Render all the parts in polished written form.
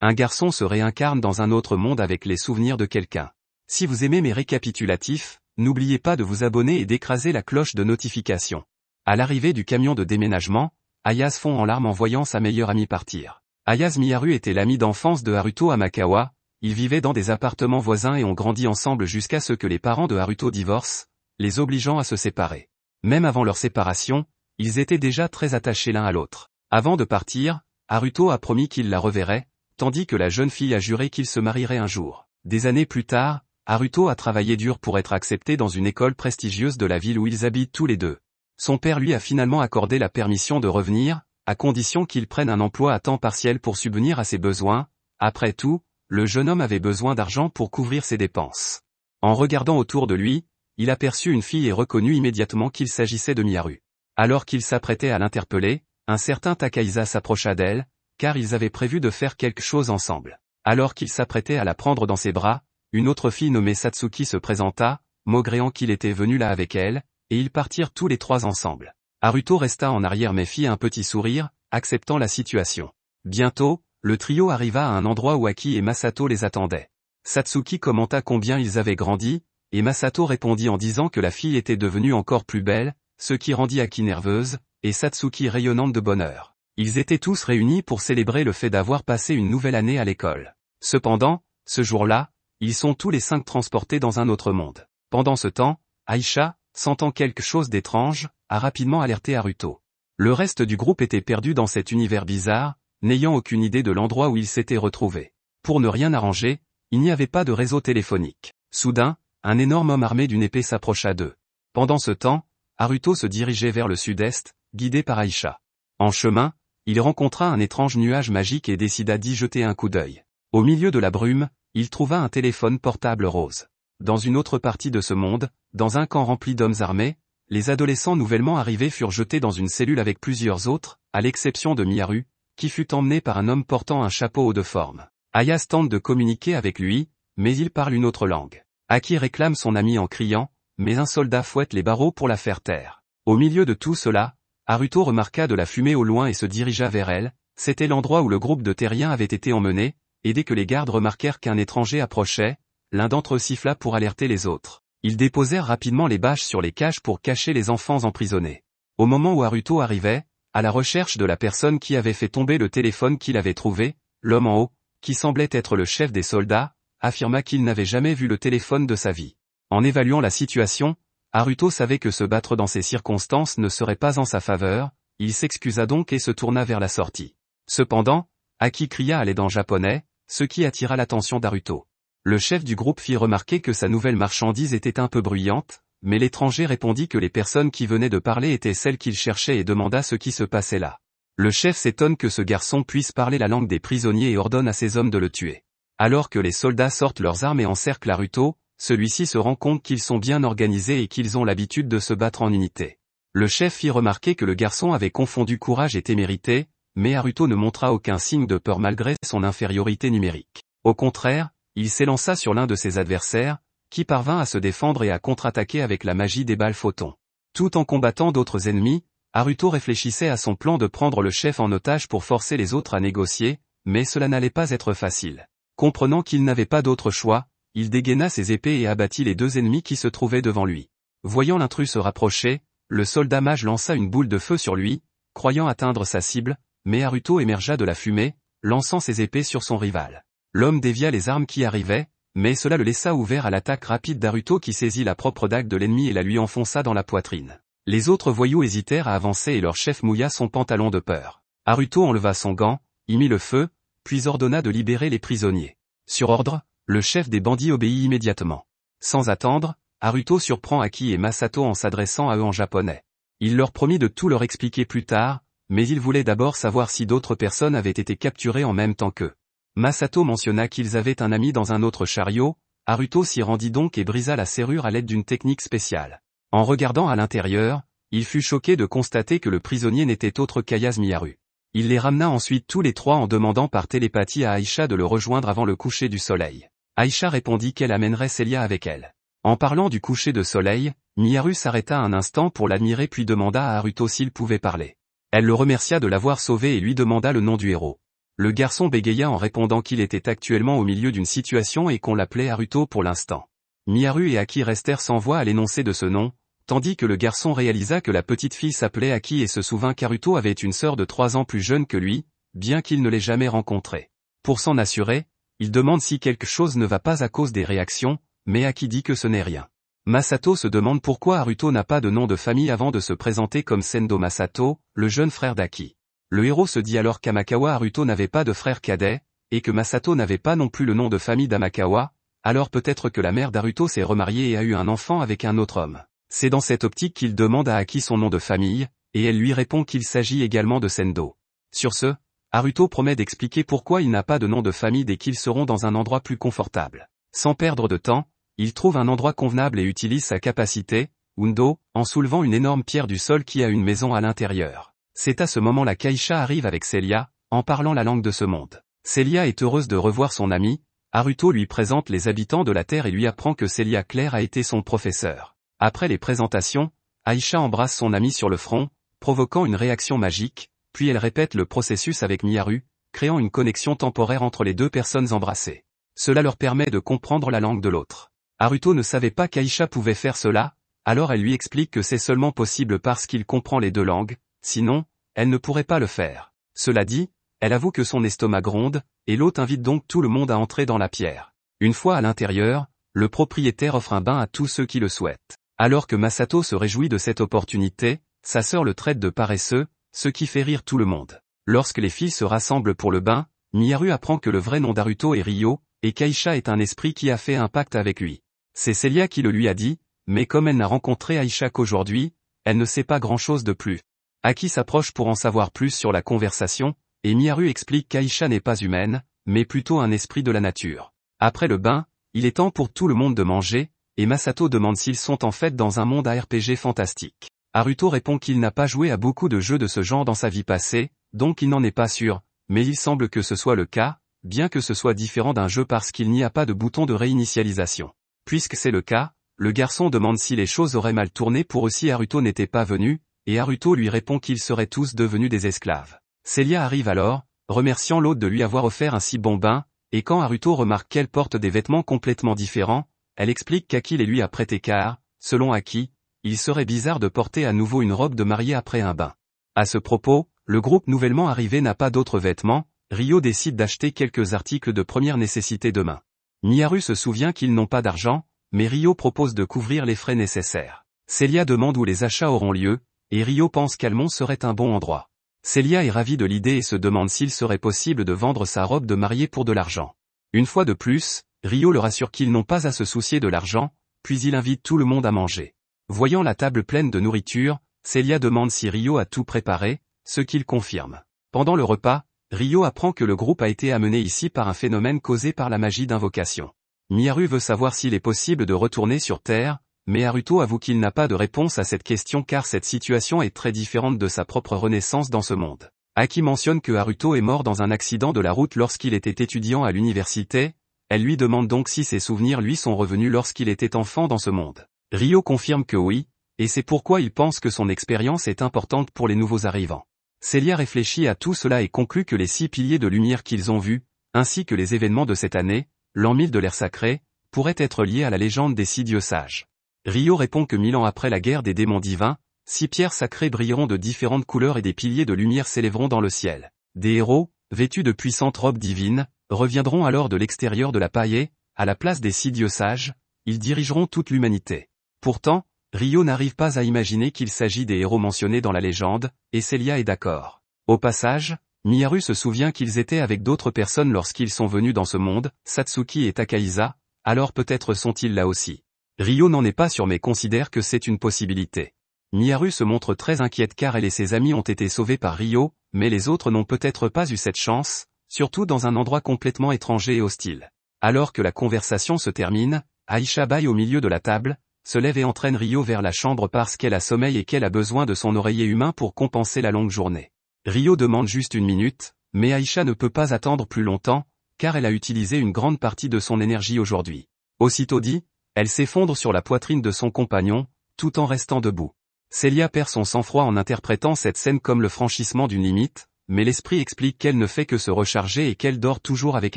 Un garçon se réincarne dans un autre monde avec les souvenirs de quelqu'un. Si vous aimez mes récapitulatifs, n'oubliez pas de vous abonner et d'écraser la cloche de notification. À l'arrivée du camion de déménagement, Ayase fond en larmes en voyant sa meilleure amie partir. Ayase Miharu était l'ami d'enfance de Haruto Amakawa, ils vivaient dans des appartements voisins et ont grandi ensemble jusqu'à ce que les parents de Haruto divorcent, les obligeant à se séparer. Même avant leur séparation, ils étaient déjà très attachés l'un à l'autre. Avant de partir, Haruto a promis qu'il la reverrait, tandis que la jeune fille a juré qu'ils se marieraient un jour. Des années plus tard, Haruto a travaillé dur pour être accepté dans une école prestigieuse de la ville où ils habitent tous les deux. Son père lui a finalement accordé la permission de revenir, à condition qu'il prenne un emploi à temps partiel pour subvenir à ses besoins. Après tout, le jeune homme avait besoin d'argent pour couvrir ses dépenses. En regardant autour de lui, il aperçut une fille et reconnut immédiatement qu'il s'agissait de Miharu. Alors qu'il s'apprêtait à l'interpeller, un certain Takahisa s'approcha d'elle, car ils avaient prévu de faire quelque chose ensemble. Alors qu'il s'apprêtait à la prendre dans ses bras, une autre fille nommée Satsuki se présenta, maugréant qu'il était venu là avec elle, et ils partirent tous les trois ensemble. Haruto resta en arrière mais fit un petit sourire, acceptant la situation. Bientôt, le trio arriva à un endroit où Aki et Masato les attendaient. Satsuki commenta combien ils avaient grandi, et Masato répondit en disant que la fille était devenue encore plus belle, ce qui rendit Aki nerveuse, et Satsuki rayonnante de bonheur. Ils étaient tous réunis pour célébrer le fait d'avoir passé une nouvelle année à l'école. Cependant, ce jour-là, ils sont tous les 5 transportés dans un autre monde. Pendant ce temps, Aisha, sentant quelque chose d'étrange, a rapidement alerté Haruto. Le reste du groupe était perdu dans cet univers bizarre, n'ayant aucune idée de l'endroit où ils s'étaient retrouvés. Pour ne rien arranger, il n'y avait pas de réseau téléphonique. Soudain, un énorme homme armé d'une épée s'approcha d'eux. Pendant ce temps, Haruto se dirigeait vers le sud-est, guidé par Aisha. En chemin, il rencontra un étrange nuage magique et décida d'y jeter un coup d'œil. Au milieu de la brume, il trouva un téléphone portable rose. Dans une autre partie de ce monde, dans un camp rempli d'hommes armés, les adolescents nouvellement arrivés furent jetés dans une cellule avec plusieurs autres, à l'exception de Miharu, qui fut emmené par un homme portant un chapeau haut de forme. Ayase tente de communiquer avec lui, mais il parle une autre langue. Aki réclame son ami en criant, mais un soldat fouette les barreaux pour la faire taire. Au milieu de tout cela, Haruto remarqua de la fumée au loin et se dirigea vers elle. C'était l'endroit où le groupe de terriens avait été emmené, et dès que les gardes remarquèrent qu'un étranger approchait, l'un d'entre eux siffla pour alerter les autres. Ils déposèrent rapidement les bâches sur les cages pour cacher les enfants emprisonnés. Au moment où Haruto arrivait, à la recherche de la personne qui avait fait tomber le téléphone qu'il avait trouvé, l'homme en haut, qui semblait être le chef des soldats, affirma qu'il n'avait jamais vu le téléphone de sa vie. En évaluant la situation, Haruto savait que se battre dans ces circonstances ne serait pas en sa faveur, il s'excusa donc et se tourna vers la sortie. Cependant, Aki cria à l'aide en japonais, ce qui attira l'attention d'Haruto. Le chef du groupe fit remarquer que sa nouvelle marchandise était un peu bruyante, mais l'étranger répondit que les personnes qui venaient de parler étaient celles qu'il cherchait et demanda ce qui se passait là. Le chef s'étonne que ce garçon puisse parler la langue des prisonniers et ordonne à ses hommes de le tuer. Alors que les soldats sortent leurs armes et encerclent Haruto, celui-ci se rend compte qu'ils sont bien organisés et qu'ils ont l'habitude de se battre en unité. Le chef fit remarquer que le garçon avait confondu courage et témérité, mais Haruto ne montra aucun signe de peur malgré son infériorité numérique. Au contraire, il s'élança sur l'un de ses adversaires, qui parvint à se défendre et à contre-attaquer avec la magie des balles photons. Tout en combattant d'autres ennemis, Haruto réfléchissait à son plan de prendre le chef en otage pour forcer les autres à négocier, mais cela n'allait pas être facile. Comprenant qu'il n'avait pas d'autre choix, il dégaina ses épées et abattit les 2 ennemis qui se trouvaient devant lui. Voyant l'intrus se rapprocher, le soldat mage lança une boule de feu sur lui, croyant atteindre sa cible, mais Haruto émergea de la fumée, lançant ses épées sur son rival. L'homme dévia les armes qui arrivaient, mais cela le laissa ouvert à l'attaque rapide d'Haruto qui saisit la propre dague de l'ennemi et la lui enfonça dans la poitrine. Les autres voyous hésitèrent à avancer et leur chef mouilla son pantalon de peur. Haruto enleva son gant, y mit le feu, puis ordonna de libérer les prisonniers. Sur ordre, le chef des bandits obéit immédiatement. Sans attendre, Haruto surprend Aki et Masato en s'adressant à eux en japonais. Il leur promit de tout leur expliquer plus tard, mais il voulait d'abord savoir si d'autres personnes avaient été capturées en même temps qu'eux. Masato mentionna qu'ils avaient un ami dans un autre chariot, Haruto s'y rendit donc et brisa la serrure à l'aide d'une technique spéciale. En regardant à l'intérieur, il fut choqué de constater que le prisonnier n'était autre qu'Ayase Miharu. Il les ramena ensuite tous les 3 en demandant par télépathie à Aisha de le rejoindre avant le coucher du soleil. Aisha répondit qu'elle amènerait Celia avec elle. En parlant du coucher de soleil, Miharu s'arrêta un instant pour l'admirer puis demanda à Haruto s'il pouvait parler. Elle le remercia de l'avoir sauvé et lui demanda le nom du héros. Le garçon bégaya en répondant qu'il était actuellement au milieu d'une situation et qu'on l'appelait Haruto pour l'instant. Miharu et Aki restèrent sans voix à l'énoncé de ce nom, tandis que le garçon réalisa que la petite fille s'appelait Aki et se souvint qu'Haruto avait une sœur de 3 ans plus jeune que lui, bien qu'il ne l'ait jamais rencontrée. Pour s'en assurer, il demande si quelque chose ne va pas à cause des réactions, mais Aki dit que ce n'est rien. Masato se demande pourquoi Haruto n'a pas de nom de famille avant de se présenter comme Sendo Masato, le jeune frère d'Aki. Le héros se dit alors qu'Amakawa Haruto n'avait pas de frère cadet, et que Masato n'avait pas non plus le nom de famille d'Amakawa, alors peut-être que la mère d'Haruto s'est remariée et a eu un enfant avec un autre homme. C'est dans cette optique qu'il demande à Aki son nom de famille, et elle lui répond qu'il s'agit également de Sendo. Sur ce, Haruto promet d'expliquer pourquoi il n'a pas de nom de famille dès qu'ils seront dans un endroit plus confortable. Sans perdre de temps, il trouve un endroit convenable et utilise sa capacité, Undo, en soulevant une énorme pierre du sol qui a une maison à l'intérieur. C'est à ce moment-là qu'Aisha arrive avec Celia, en parlant la langue de ce monde. Celia est heureuse de revoir son amie, Haruto lui présente les habitants de la Terre et lui apprend que Celia Claire a été son professeur. Après les présentations, Aisha embrasse son amie sur le front, provoquant une réaction magique, puis elle répète le processus avec Miharu, créant une connexion temporaire entre les deux personnes embrassées. Cela leur permet de comprendre la langue de l'autre. Haruto ne savait pas qu'Aisha pouvait faire cela, alors elle lui explique que c'est seulement possible parce qu'il comprend les deux langues, sinon, elle ne pourrait pas le faire. Cela dit, elle avoue que son estomac gronde, et l'hôte invite donc tout le monde à entrer dans la pierre. Une fois à l'intérieur, le propriétaire offre un bain à tous ceux qui le souhaitent. Alors que Masato se réjouit de cette opportunité, sa sœur le traite de paresseux, ce qui fait rire tout le monde. Lorsque les filles se rassemblent pour le bain, Miharu apprend que le vrai nom d'Haruto est Ryo, et qu'Aisha est un esprit qui a fait un pacte avec lui. C'est Celia qui le lui a dit, mais comme elle n'a rencontré Aisha qu'aujourd'hui, elle ne sait pas grand-chose de plus. Aki s'approche pour en savoir plus sur la conversation, et Miharu explique qu'Aisha n'est pas humaine, mais plutôt un esprit de la nature. Après le bain, il est temps pour tout le monde de manger, et Masato demande s'ils sont en fait dans un monde ARPG fantastique. Haruto répond qu'il n'a pas joué à beaucoup de jeux de ce genre dans sa vie passée, donc il n'en est pas sûr, mais il semble que ce soit le cas, bien que ce soit différent d'un jeu parce qu'il n'y a pas de bouton de réinitialisation. Puisque c'est le cas, le garçon demande si les choses auraient mal tourné pour eux si Haruto n'était pas venu, et Haruto lui répond qu'ils seraient tous devenus des esclaves. Celia arrive alors, remerciant l'hôte de lui avoir offert un si bon bain, et quand Haruto remarque qu'elle porte des vêtements complètement différents, elle explique qu'Aki les lui a prêtés car, selon Aki, il serait bizarre de porter à nouveau une robe de mariée après un bain. À ce propos, le groupe nouvellement arrivé n'a pas d'autres vêtements, Ryo décide d'acheter quelques articles de première nécessité demain. Miharu se souvient qu'ils n'ont pas d'argent, mais Ryo propose de couvrir les frais nécessaires. Celia demande où les achats auront lieu, et Ryo pense qu'Almont serait un bon endroit. Celia est ravie de l'idée et se demande s'il serait possible de vendre sa robe de mariée pour de l'argent. Une fois de plus, Ryo leur assure qu'ils n'ont pas à se soucier de l'argent, puis il invite tout le monde à manger. Voyant la table pleine de nourriture, Celia demande si Ryo a tout préparé, ce qu'il confirme. Pendant le repas, Ryo apprend que le groupe a été amené ici par un phénomène causé par la magie d'invocation. Miharu veut savoir s'il est possible de retourner sur Terre, mais Haruto avoue qu'il n'a pas de réponse à cette question car cette situation est très différente de sa propre renaissance dans ce monde. Aki mentionne que Haruto est mort dans un accident de la route lorsqu'il était étudiant à l'université, elle lui demande donc si ses souvenirs lui sont revenus lorsqu'il était enfant dans ce monde. Ryo confirme que oui, et c'est pourquoi il pense que son expérience est importante pour les nouveaux arrivants. Celia réfléchit à tout cela et conclut que les 6 piliers de lumière qu'ils ont vus, ainsi que les événements de cette année, l'an 1000 de l'ère sacrée, pourraient être liés à la légende des 6 dieux sages. Ryo répond que 1000 ans après la guerre des démons divins, 6 pierres sacrées brilleront de différentes couleurs et des piliers de lumière s'élèveront dans le ciel. Des héros, vêtus de puissantes robes divines, reviendront alors de l'extérieur de la paille, à la place des 6 dieux sages, ils dirigeront toute l'humanité. Pourtant, Ryo n'arrive pas à imaginer qu'il s'agit des héros mentionnés dans la légende, et Celia est d'accord. Au passage, Miharu se souvient qu'ils étaient avec d'autres personnes lorsqu'ils sont venus dans ce monde, Satsuki et Takahisa, alors peut-être sont-ils là aussi. Ryo n'en est pas sûr mais considère que c'est une possibilité. Miharu se montre très inquiète car elle et ses amis ont été sauvés par Ryo, mais les autres n'ont peut-être pas eu cette chance, surtout dans un endroit complètement étranger et hostile. Alors que la conversation se termine, Aisha bâille au milieu de la table, se lève et entraîne Ryo vers la chambre parce qu'elle a sommeil et qu'elle a besoin de son oreiller humain pour compenser la longue journée. Ryo demande juste une minute, mais Aisha ne peut pas attendre plus longtemps, car elle a utilisé une grande partie de son énergie aujourd'hui. Aussitôt dit, elle s'effondre sur la poitrine de son compagnon, tout en restant debout. Celia perd son sang-froid en interprétant cette scène comme le franchissement d'une limite, mais l'esprit explique qu'elle ne fait que se recharger et qu'elle dort toujours avec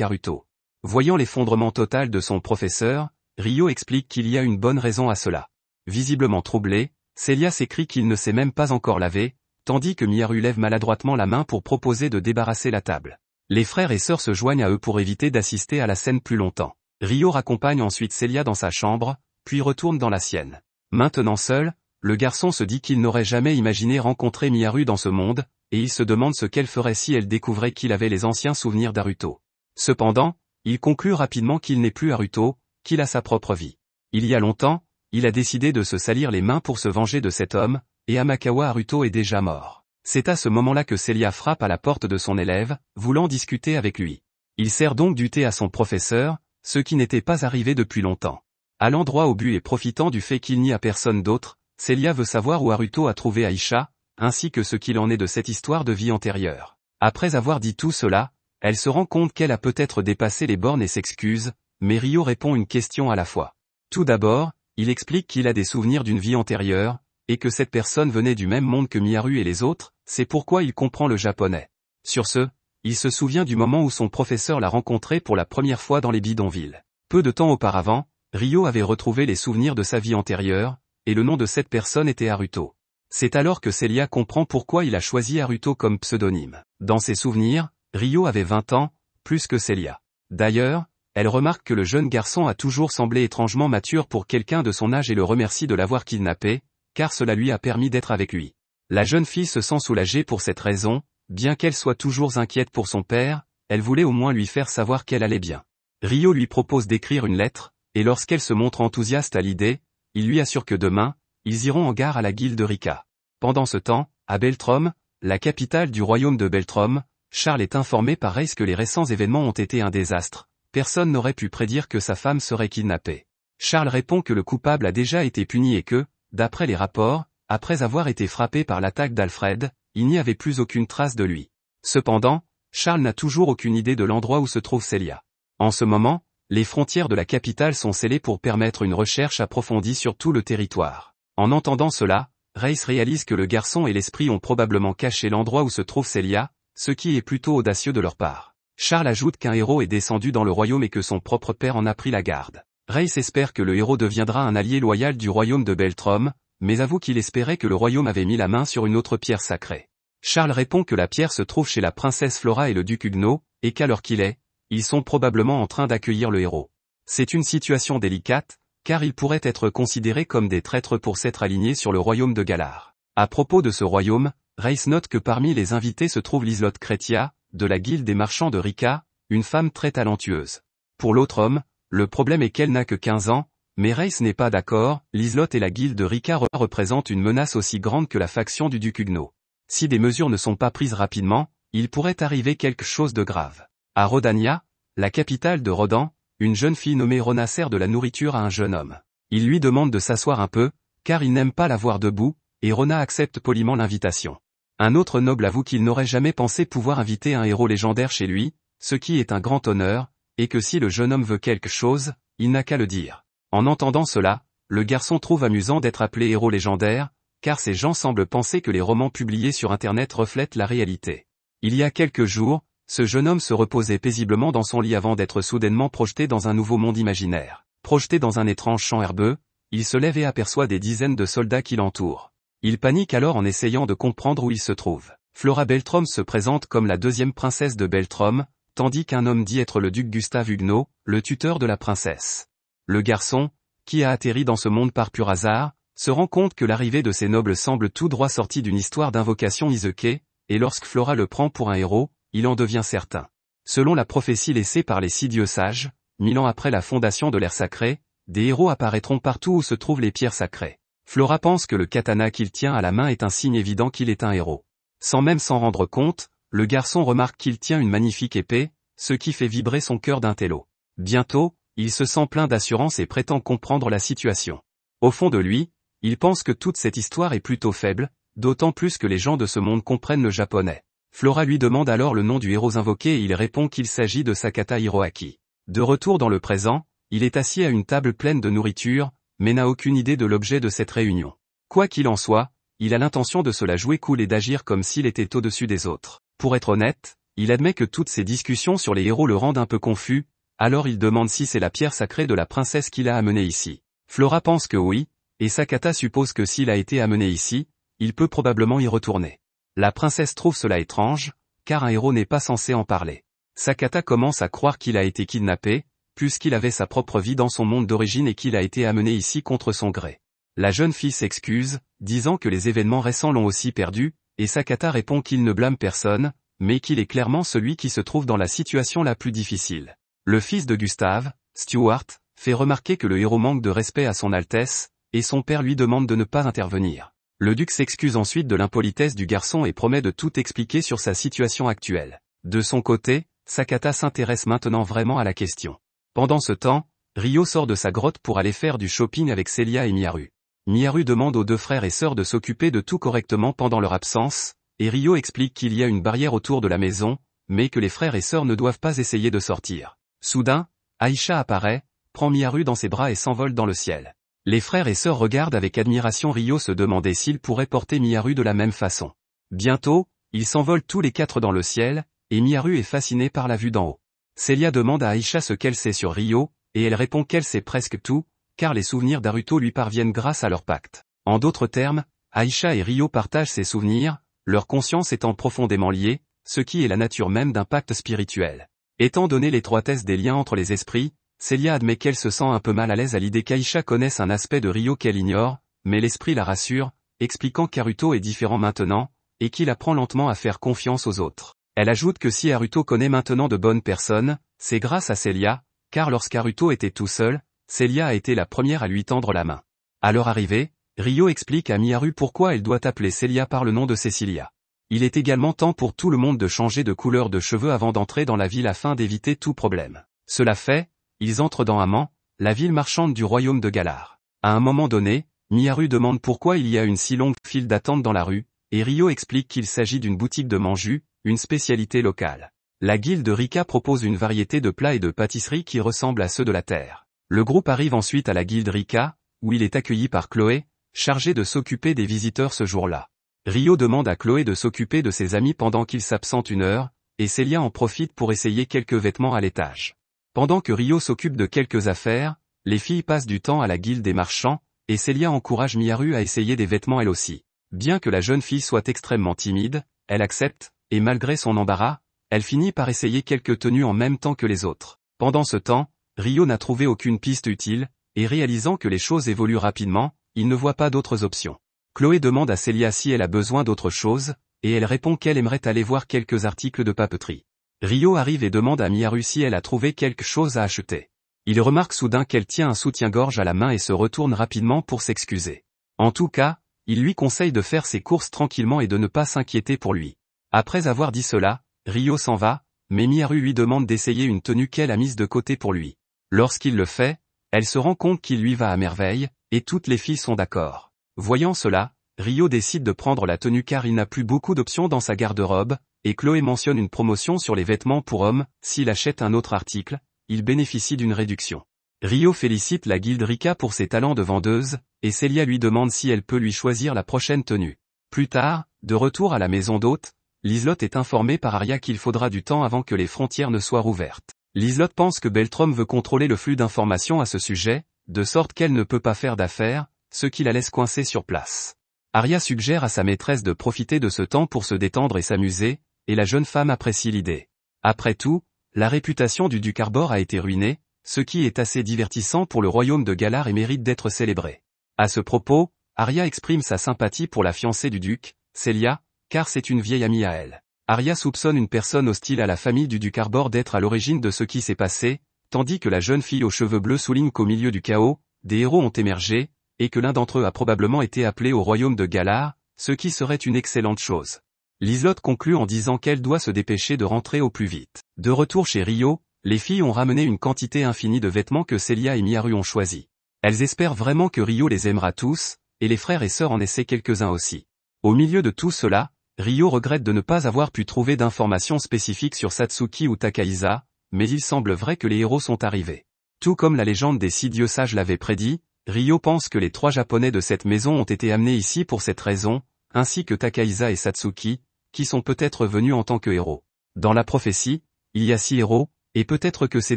Haruto. Voyant l'effondrement total de son professeur, Ryo explique qu'il y a une bonne raison à cela. Visiblement troublé, Celia s'écrie qu'il ne s'est même pas encore lavé, tandis que Miharu lève maladroitement la main pour proposer de débarrasser la table. Les frères et sœurs se joignent à eux pour éviter d'assister à la scène plus longtemps. Ryo raccompagne ensuite Celia dans sa chambre, puis retourne dans la sienne. Maintenant seul, le garçon se dit qu'il n'aurait jamais imaginé rencontrer Miharu dans ce monde, et il se demande ce qu'elle ferait si elle découvrait qu'il avait les anciens souvenirs d'Haruto. Cependant, il conclut rapidement qu'il n'est plus Haruto, qu'il a sa propre vie. Il y a longtemps, il a décidé de se salir les mains pour se venger de cet homme, et Amakawa Haruto est déjà mort. C'est à ce moment-là que Celia frappe à la porte de son élève, voulant discuter avec lui. Il sert donc du thé à son professeur, ce qui n'était pas arrivé depuis longtemps. Allant droit au but et profitant du fait qu'il n'y a personne d'autre, Celia veut savoir où Haruto a trouvé Aisha, ainsi que ce qu'il en est de cette histoire de vie antérieure. Après avoir dit tout cela, elle se rend compte qu'elle a peut-être dépassé les bornes et s'excuse, mais Ryo répond une question à la fois. Tout d'abord, il explique qu'il a des souvenirs d'une vie antérieure, et que cette personne venait du même monde que Miharu et les autres, c'est pourquoi il comprend le japonais. Sur ce, il se souvient du moment où son professeur l'a rencontré pour la première fois dans les bidonvilles. Peu de temps auparavant, Ryo avait retrouvé les souvenirs de sa vie antérieure, et le nom de cette personne était Haruto. C'est alors que Celia comprend pourquoi il a choisi Haruto comme pseudonyme. Dans ses souvenirs, Ryo avait 20 ans, plus que Celia. D'ailleurs, elle remarque que le jeune garçon a toujours semblé étrangement mature pour quelqu'un de son âge et le remercie de l'avoir kidnappé, car cela lui a permis d'être avec lui. La jeune fille se sent soulagée pour cette raison, bien qu'elle soit toujours inquiète pour son père, elle voulait au moins lui faire savoir qu'elle allait bien. Ryo lui propose d'écrire une lettre, et lorsqu'elle se montre enthousiaste à l'idée, il lui assure que demain, ils iront en gare à la guilde Rika. Pendant ce temps, à Beltrom, la capitale du royaume de Beltrom, Charles est informé par Reis que les récents événements ont été un désastre. Personne n'aurait pu prédire que sa femme serait kidnappée. Charles répond que le coupable a déjà été puni et que, d'après les rapports, après avoir été frappé par l'attaque d'Alfred, il n'y avait plus aucune trace de lui. Cependant, Charles n'a toujours aucune idée de l'endroit où se trouve Celia. En ce moment, les frontières de la capitale sont scellées pour permettre une recherche approfondie sur tout le territoire. En entendant cela, Reis réalise que le garçon et l'esprit ont probablement caché l'endroit où se trouve Celia, ce qui est plutôt audacieux de leur part. Charles ajoute qu'un héros est descendu dans le royaume et que son propre père en a pris la garde. Reis espère que le héros deviendra un allié loyal du royaume de Beltrom, mais avoue qu'il espérait que le royaume avait mis la main sur une autre pierre sacrée. Charles répond que la pierre se trouve chez la princesse Flora et le duc Huguenot, et qu'à l'heure qu'il est, ils sont probablement en train d'accueillir le héros. C'est une situation délicate, car ils pourraient être considérés comme des traîtres pour s'être alignés sur le royaume de Galar. À propos de ce royaume, Reis note que parmi les invités se trouve Liselotte Kretia, de la guilde des marchands de Rika, une femme très talentueuse. Pour l'autre homme, le problème est qu'elle n'a que 15 ans, mais Reis n'est pas d'accord, Liselotte et la guilde de Rika représentent une menace aussi grande que la faction du duc Huguenot. Si des mesures ne sont pas prises rapidement, il pourrait arriver quelque chose de grave. À Rodania, la capitale de Rodan, une jeune fille nommée Rona sert de la nourriture à un jeune homme. Il lui demande de s'asseoir un peu, car il n'aime pas la voir debout, et Rona accepte poliment l'invitation. Un autre noble avoue qu'il n'aurait jamais pensé pouvoir inviter un héros légendaire chez lui, ce qui est un grand honneur, et que si le jeune homme veut quelque chose, il n'a qu'à le dire. En entendant cela, le garçon trouve amusant d'être appelé héros légendaire, car ces gens semblent penser que les romans publiés sur Internet reflètent la réalité. Il y a quelques jours, ce jeune homme se reposait paisiblement dans son lit avant d'être soudainement projeté dans un nouveau monde imaginaire. Projeté dans un étrange champ herbeux, il se lève et aperçoit des dizaines de soldats qui l'entourent. Il panique alors en essayant de comprendre où il se trouve. Flora Beltrom se présente comme la deuxième princesse de Beltrom, tandis qu'un homme dit être le duc Gustave Huguenot, le tuteur de la princesse. Le garçon, qui a atterri dans ce monde par pur hasard, se rend compte que l'arrivée de ces nobles semble tout droit sortie d'une histoire d'invocation Izeke, et lorsque Flora le prend pour un héros, il en devient certain. Selon la prophétie laissée par les 6 dieux sages, 1000 ans après la fondation de l'ère sacrée, des héros apparaîtront partout où se trouvent les pierres sacrées. Flora pense que le katana qu'il tient à la main est un signe évident qu'il est un héros. Sans même s'en rendre compte, le garçon remarque qu'il tient une magnifique épée, ce qui fait vibrer son cœur d'intello. Bientôt, il se sent plein d'assurance et prétend comprendre la situation. Au fond de lui, il pense que toute cette histoire est plutôt faible, d'autant plus que les gens de ce monde comprennent le japonais. Flora lui demande alors le nom du héros invoqué et il répond qu'il s'agit de Sakata Hiroaki. De retour dans le présent, il est assis à une table pleine de nourriture, mais n'a aucune idée de l'objet de cette réunion. Quoi qu'il en soit, il a l'intention de se la jouer cool et d'agir comme s'il était au-dessus des autres. Pour être honnête, il admet que toutes ces discussions sur les héros le rendent un peu confus, alors il demande si c'est la pierre sacrée de la princesse qui l'a amené ici. Flora pense que oui, et Sakata suppose que s'il a été amené ici, il peut probablement y retourner. La princesse trouve cela étrange, car un héros n'est pas censé en parler. Sakata commence à croire qu'il a été kidnappé, puisqu'il avait sa propre vie dans son monde d'origine et qu'il a été amené ici contre son gré. La jeune fille s'excuse, disant que les événements récents l'ont aussi perdu, et Sakata répond qu'il ne blâme personne, mais qu'il est clairement celui qui se trouve dans la situation la plus difficile. Le fils de Gustave, Stuart, fait remarquer que le héros manque de respect à son Altesse, et son père lui demande de ne pas intervenir. Le duc s'excuse ensuite de l'impolitesse du garçon et promet de tout expliquer sur sa situation actuelle. De son côté, Sakata s'intéresse maintenant vraiment à la question. Pendant ce temps, Ryo sort de sa grotte pour aller faire du shopping avec Celia et Miharu. Miharu demande aux deux frères et sœurs de s'occuper de tout correctement pendant leur absence, et Ryo explique qu'il y a une barrière autour de la maison, mais que les frères et sœurs ne doivent pas essayer de sortir. Soudain, Aisha apparaît, prend Miharu dans ses bras et s'envole dans le ciel. Les frères et sœurs regardent avec admiration Ryo se demander s'il pourrait porter Miharu de la même façon. Bientôt, ils s'envolent tous les quatre dans le ciel, et Miharu est fasciné par la vue d'en haut. Celia demande à Aisha ce qu'elle sait sur Ryo, et elle répond qu'elle sait presque tout, car les souvenirs d'Haruto lui parviennent grâce à leur pacte. En d'autres termes, Aisha et Ryo partagent ces souvenirs, leur conscience étant profondément liée, ce qui est la nature même d'un pacte spirituel. Étant donné l'étroitesse des liens entre les esprits, Celia admet qu'elle se sent un peu mal à l'aise à l'idée qu'Aisha connaisse un aspect de Ryo qu'elle ignore, mais l'esprit la rassure, expliquant qu'Haruto est différent maintenant, et qu'il apprend lentement à faire confiance aux autres. Elle ajoute que si Haruto connaît maintenant de bonnes personnes, c'est grâce à Celia, car lorsqu'Haruto était tout seul, Celia a été la première à lui tendre la main. À leur arrivée, Ryo explique à Miharu pourquoi elle doit appeler Celia par le nom de Cecilia. Il est également temps pour tout le monde de changer de couleur de cheveux avant d'entrer dans la ville afin d'éviter tout problème. Cela fait, ils entrent dans Amman, la ville marchande du royaume de Galar. À un moment donné, Miharu demande pourquoi il y a une si longue file d'attente dans la rue, et Ryo explique qu'il s'agit d'une boutique de manjus, une spécialité locale. La guilde Rika propose une variété de plats et de pâtisseries qui ressemblent à ceux de la terre. Le groupe arrive ensuite à la guilde Rika, où il est accueilli par Chloé, chargée de s'occuper des visiteurs ce jour-là. Ryo demande à Chloé de s'occuper de ses amis pendant qu'il s'absente une heure, et Celia en profite pour essayer quelques vêtements à l'étage. Pendant que Ryo s'occupe de quelques affaires, les filles passent du temps à la guilde des marchands, et Celia encourage Miharu à essayer des vêtements elle aussi. Bien que la jeune fille soit extrêmement timide, elle accepte, et malgré son embarras, elle finit par essayer quelques tenues en même temps que les autres. Pendant ce temps, Ryo n'a trouvé aucune piste utile, et réalisant que les choses évoluent rapidement, il ne voit pas d'autres options. Chloé demande à Celia si elle a besoin d'autre chose, et elle répond qu'elle aimerait aller voir quelques articles de papeterie. Ryo arrive et demande à Miharu si elle a trouvé quelque chose à acheter. Il remarque soudain qu'elle tient un soutien-gorge à la main et se retourne rapidement pour s'excuser. En tout cas, il lui conseille de faire ses courses tranquillement et de ne pas s'inquiéter pour lui. Après avoir dit cela, Ryo s'en va, mais Miharu lui demande d'essayer une tenue qu'elle a mise de côté pour lui. Lorsqu'il le fait, elle se rend compte qu'il lui va à merveille, et toutes les filles sont d'accord. Voyant cela, Ryo décide de prendre la tenue car il n'a plus beaucoup d'options dans sa garde-robe, et Chloé mentionne une promotion sur les vêtements pour hommes, s'il achète un autre article, il bénéficie d'une réduction. Ryo félicite la guilde Rika pour ses talents de vendeuse, et Celia lui demande si elle peut lui choisir la prochaine tenue. Plus tard, de retour à la maison d'hôte, Liselot est informée par Arya qu'il faudra du temps avant que les frontières ne soient rouvertes. Liselot pense que Beltrom veut contrôler le flux d'informations à ce sujet, de sorte qu'elle ne peut pas faire d'affaires, ce qui la laisse coincée sur place. Arya suggère à sa maîtresse de profiter de ce temps pour se détendre et s'amuser, et la jeune femme apprécie l'idée. Après tout, la réputation du duc Arbor a été ruinée, ce qui est assez divertissant pour le royaume de Galar et mérite d'être célébré. À ce propos, Arya exprime sa sympathie pour la fiancée du duc, Celia, car c'est une vieille amie à elle. Arya soupçonne une personne hostile à la famille du duc Arbor d'être à l'origine de ce qui s'est passé, tandis que la jeune fille aux cheveux bleus souligne qu'au milieu du chaos, des héros ont émergé, et que l'un d'entre eux a probablement été appelé au royaume de Galar, ce qui serait une excellente chose. Liselot conclut en disant qu'elle doit se dépêcher de rentrer au plus vite. De retour chez Ryo, les filles ont ramené une quantité infinie de vêtements que Celia et Miharu ont choisis. Elles espèrent vraiment que Ryo les aimera tous, et les frères et sœurs en essaient quelques-uns aussi. Au milieu de tout cela, Ryo regrette de ne pas avoir pu trouver d'informations spécifiques sur Satsuki ou Takahisa, mais il semble vrai que les héros sont arrivés. Tout comme la légende des 6 dieux sages l'avait prédit, Ryo pense que les 3 japonais de cette maison ont été amenés ici pour cette raison, ainsi que Takahisa et Satsuki, qui sont peut-être venus en tant que héros. Dans la prophétie, il y a 6 héros, et peut-être que ces